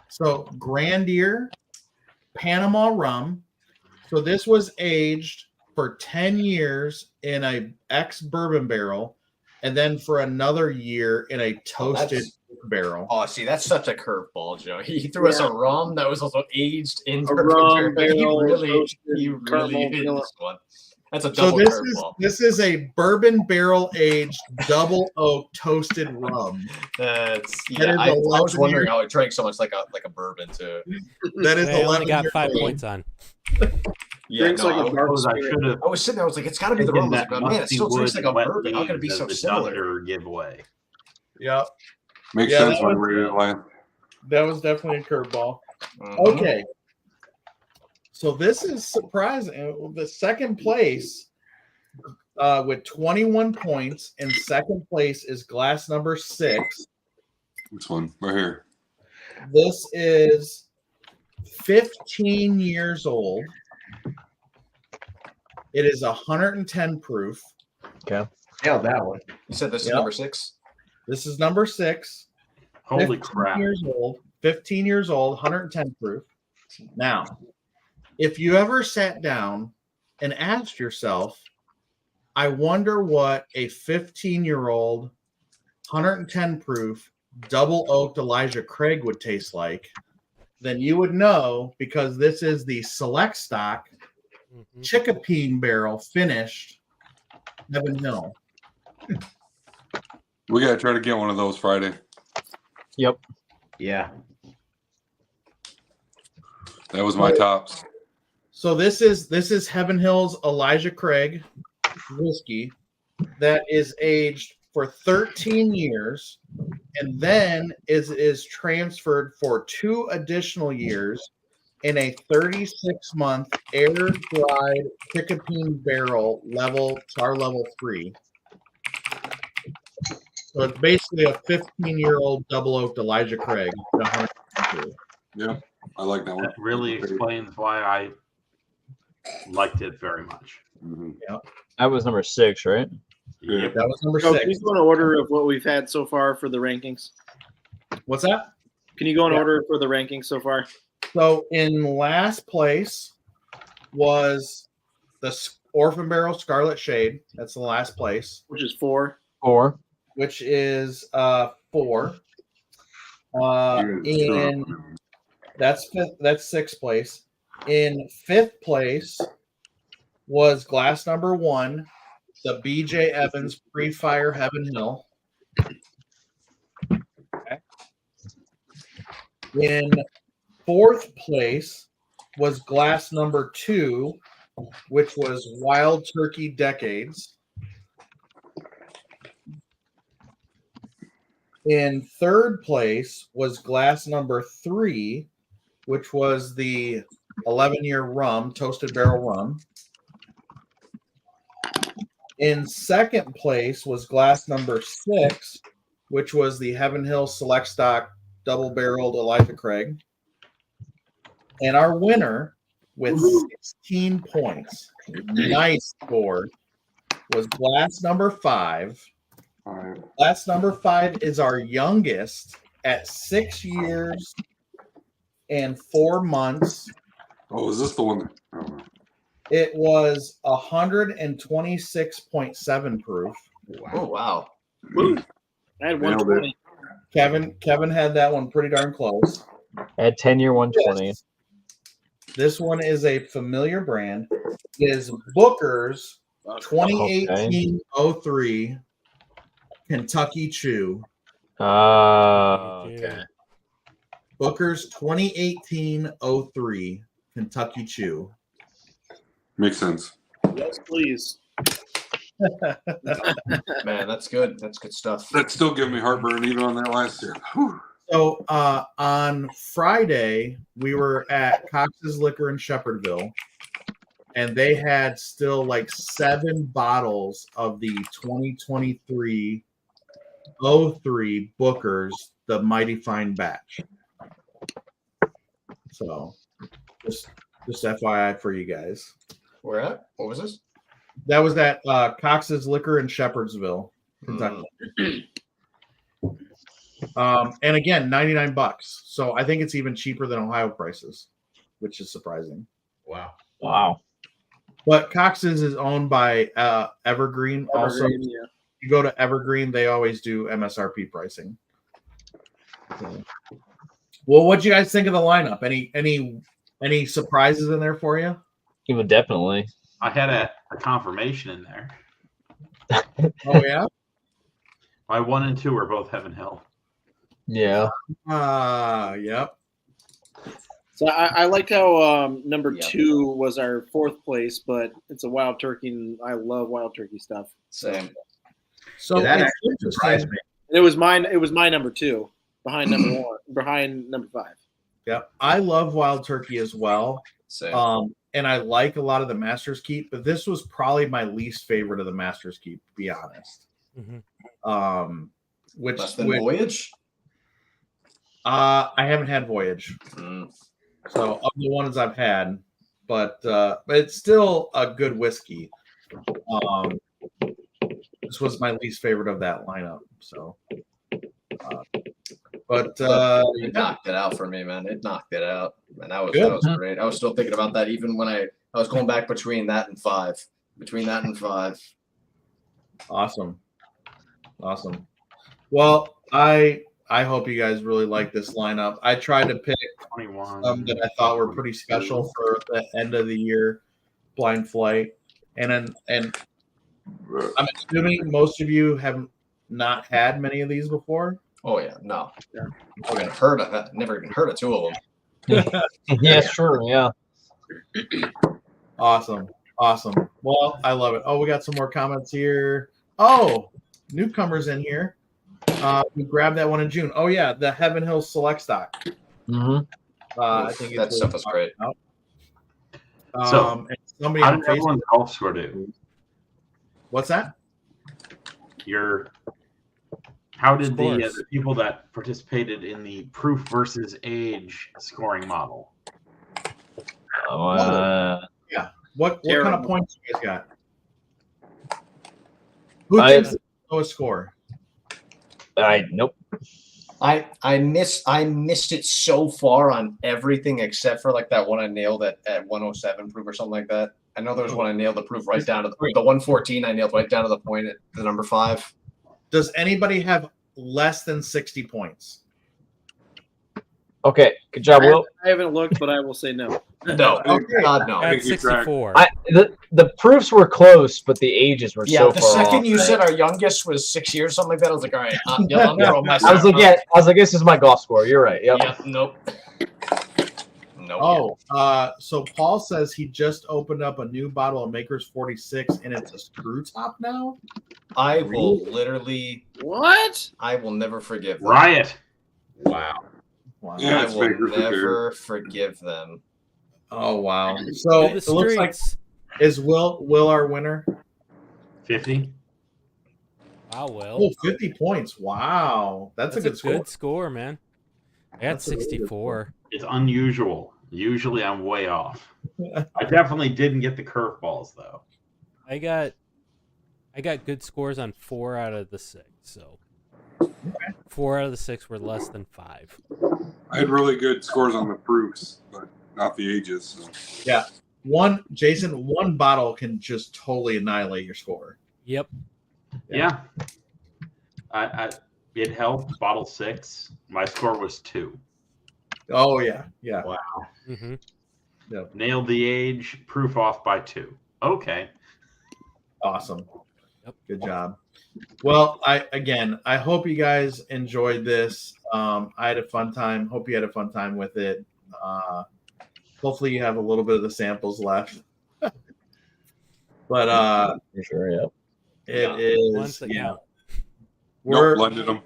So Grandier Panama rum. So this was aged for 10 years in a ex bourbon barrel, and then for another year in a toasted barrel. Oh, see, that's such a curveball, Joe. He threw us a rum that was also aged in A rum bourbon. He barrel, really roasted hit caramel, this one. That's a So double curveball. this is a bourbon barrel aged double oak toasted rum. That's That is I was 11 wondering years- how it drank so much like a bourbon too. That is I only 11 got years 5 old. points on. Yeah, Drinks no, like a I, dark Suppose I spirit. should have I was sitting there. I was like, it's got to be the rum. I was taken like, that man, it musty still drinks wood like a wet bourbon. How can it be leaves so as the similar? Dunder giveaway. Yep. Makes Yeah, sense that when was- we're like, That was definitely a curveball. Mhm. Okay. So this is surprising. The second place with 21 points in second place is glass number 6. this one right here. This is 15 years old. It is 110 proof. Okay. Nailed that one. You said this is Yep. number 6. This is number 6. Holy 15 crap. years old. 15 years old, 110 proof. Now, if you ever sat down and asked yourself, I wonder what a 15-year-old, 110 proof, double oaked Elijah Craig would taste like, then you would know, because this is the select stock Mhm. Chickapeen barrel finished Heaven Hill. We gotta try to get one of those Friday. Yep. Yeah. That was my tops. So this is Heaven Hill's Elijah Craig whiskey that is aged for 13 years and then is transferred for 2 additional years in a 36-month air-dried Chickapeen barrel char level 3. So it's basically a 15-year-old double oaked Elijah Craig. Yeah, I like that one. That really explains why I liked it very much. Mm-hmm. That was number 6, right? Yeah. That was number So 6. can you go in order of what we've had so far for the rankings? What's that? Can you go in Yeah. order for the rankings so far? So in last place was the Orphan Barrel Scarlet Shade. That's the last place, Which is 4. 4. which is 4. In that's fifth. That's 6th place. In 5th place was glass number 1, the BJ Evans Pre-Fire Heaven Hill. Okay. In 4th place was glass number 2, which was Wild Turkey Decades. In 3rd place was glass number 3, which was the 11-year rum, toasted barrel rum. In 2nd place was glass number 6, which was the Heaven Hill Select Stock double barreled Elijah Craig. And our winner with 16 points, nice score, was glass number 5. All right. Glass number 5 is our youngest at 6 years and 4 months. Oh, is this the one? I don't know. It was 126.7 proof. Oh wow. I had Nailed it. 120. Kevin had that one pretty darn close. At 10-year 120. This one is a familiar brand. It is Booker's 2018-03 Kentucky Chew. Okay. Booker's 2018-03 Kentucky Chew. Makes sense. Yes, please. Man, that's good. That's good stuff. That's still giving me heartburn even on that last year. Whew. So on Friday, we were at Cox's Liquor in Shepherdville, and they had still like 7 bottles of the 2023-03 Booker's, the Mighty Fine Batch. So just FYI for you guys. Where at? What was this? That was at Cox's Liquor in Shepherdsville, Kentucky. And again, $99. So I think it's even cheaper than Ohio prices, which is surprising. Wow. Wow. But Cox's is owned by Evergreen. Also, Evergreen, yeah. you go to Evergreen, they always do MSRP pricing. Well, what'd you guys think of the lineup? Any surprises in there for you? Well, definitely. I had a confirmation in there. Oh yeah. My 1 and 2 are both Heaven Hill. Yeah. Yep. So I like how number Yep. 2 was our 4th place, but it's a wild turkey, and I love wild turkey stuff. Same. So that it's actually surprised interesting. me. And it was mine. It was my number 2 behind number 1, behind number 5. Yep. I love wild turkey as well. Same. And I like a lot of the Masters Keep, but this was probably my least favorite of the Masters Keep, to be honest. Which Less than Voyage? I haven't had Voyage. Mm. So of the ones I've had, but it's still a good whiskey. This was my least favorite of that lineup. So, It knocked it out for me, man. It knocked it out, and that was great. I was still thinking about that even when I was going back between that and 5. Between that and 5. Awesome. Well, I hope you guys really like this lineup. I tried to pick 21. some that I thought were pretty special for the end of the year blind flight, and I'm assuming most of you have not had many of these before. Oh yeah, no. Never even heard of that. Never even heard of 2 of them. Yeah, sure. Yeah. Awesome. Well, I love it. Oh, we got some more comments here. Oh, newcomers in here. We grabbed that one in June. Oh yeah, the Heaven Hill Select Stock. I think that stuff was great. So, and somebody how on did everyone's Facebook. golf score do? What's that? How did the Scores. people that participated in the proof versus age scoring model? Yeah. What kind Terrible. of points you guys got? Who I- thinks the lowest score? Nope. I missed it so far on everything except for like that one I nailed at 107 proof or something like that. I know there was one I nailed the proof right down to the 114. I nailed right down to the point at the number 5. Does anybody have less than 60 points? Okay. Good job, Will. I haven't looked, but I will say no. No, Okay. God no. At 64. The proofs were close, but the ages were Yeah, so the far second off. you said our youngest was 6 years, something like that, I was like, all right, I'm throwing myself. I was like, this is my golf score. You're right. Yep. Yep, nope. Nope. Oh, so Paul says he just opened up a new bottle of Maker's 46 and it's a screw top now. I will literally. What? I will never forgive them. Riot. Wow. Yeah, I it's will Baker for never forgive them. Oh wow. So To it the looks like is Will our winner? 50. Wow, Will. Oh, 50 points. Wow. That's a good score. Good score, man. I got That's a really good 64. It's unusual. Usually I'm way off. I definitely didn't get the curveballs though. I got good scores on 4 out of the 6. So 4 out of the 6 were less than 5. I had really good scores on the proofs, but not the ages. So. Yeah. One bottle can just totally annihilate your score. Yep. Yeah. It helped. Bottle 6. My score was 2. Oh yeah. Yeah. Wow. Mm-hmm. Nailed the age. Proof off by 2. Okay. Awesome. Yep. Good job. Well, I hope you guys enjoyed this. I had a fun time. Hope you had a fun time with it. Hopefully you have a little bit of the samples left. But For sure. Yep. it is Ones that count. we're blended them.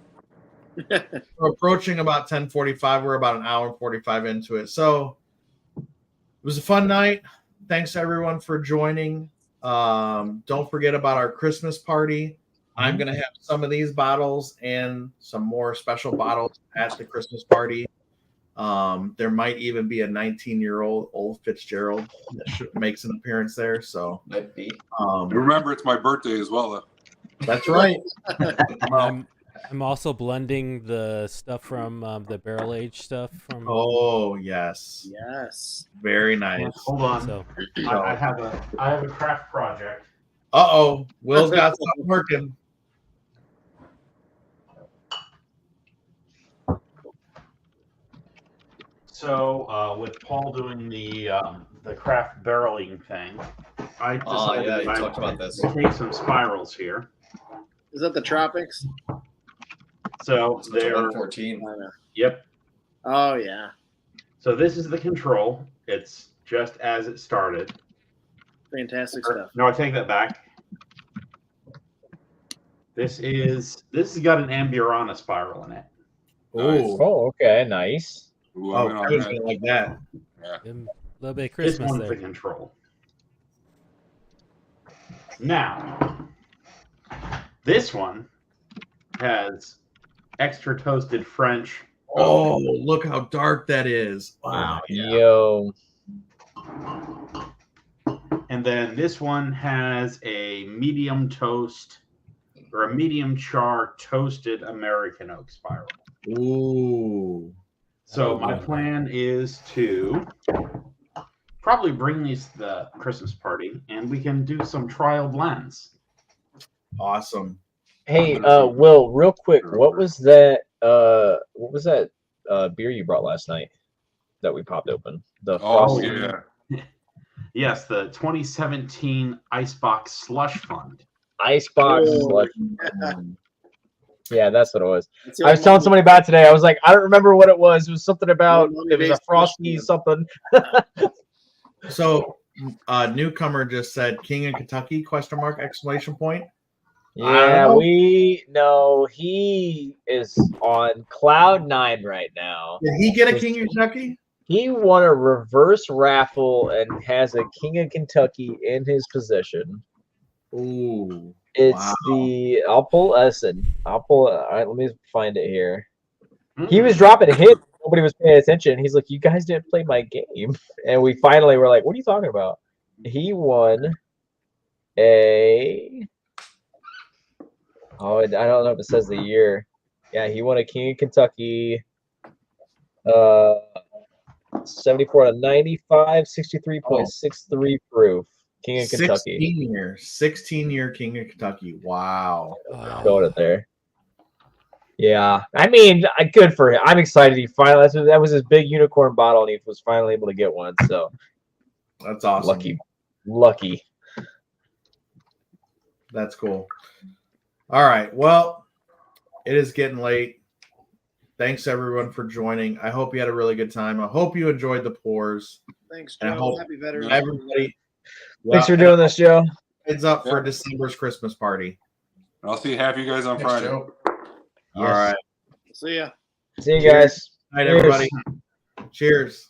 we're approaching about 10:45. We're about an hour and 45 into it. So it was a fun night. Thanks everyone for joining. Don't forget about our Christmas party. I'm going to have some of these bottles and some more special bottles at the Christmas party. There might even be a 19-year-old Old Fitzgerald that makes an appearance there. So Might be. Remember, it's my birthday as well. Though. That's right. I'm also blending the stuff from the barrel age stuff from. Oh yes, Yes. very nice. Hold on. So I have a craft project. Uh-oh, Will's got something working. So with Paul doing the craft barreling thing, I decided yeah, you that talked about this. to take some spirals here. Is that the tropics? So It's they're 114. yep. Oh yeah, So this is the control. It's just as it started. fantastic stuff. No, I take that back. This has got an Amburana spiral in it. Ooh. Oh, okay, nice. Ooh, Oh, I'm in on Kevin's that. gonna like that. Yeah. A little bit of This Christmas one's the there. control. Now, this one has extra toasted French. Oh, look how dark that is. Wow. Yo. And then this one has a medium toast or a medium char toasted American oak spiral. Ooh. So my plan is to probably bring these to the Christmas party and we can do some trial blends. Awesome. Hey, Will, real quick, what was that beer you brought last night that we popped open? The Oh, Frosty. yeah. Yes, the 2017 Icebox Slush Fund. Icebox Oh. slush. Yeah, that's what it was. It's the I was old telling mommy- somebody about it today. I was like, I don't remember what it was. It was something about Mommy it was a based frosty slush something. So newcomer just said King of Kentucky ? Exclamation point. Yeah, know. we know he is on cloud 9 right now. Did he get a King of Kentucky? He won a reverse raffle and has a King of Kentucky in his possession. Ooh. It's Wow. I'll pull all right, let me find it here. He was dropping hits, nobody was paying attention. He's like, you guys didn't play my game. And we finally were like, what are you talking about? He won I don't know if it says the year. Yeah, he won a King of Kentucky 74 out of 95, 63.63 proof. King of Kentucky. 16-year King of Kentucky. Wow. Showing it there. Yeah, I mean, good for him. I'm excited. He finally that was his big unicorn bottle, and he was finally able to get one. So That's awesome. Lucky. That's cool. All right. Well, it is getting late. Thanks everyone for joining. I hope you had a really good time. I hope you enjoyed the pours. Thanks, And I Joe. hope Happy Veterans. everybody. Thanks for doing this, Joe. Heads up for December's Christmas party. I'll see half you guys on Thanks, Friday. Joe. All right. See ya. See you guys. Night, Cheers. everybody. Cheers.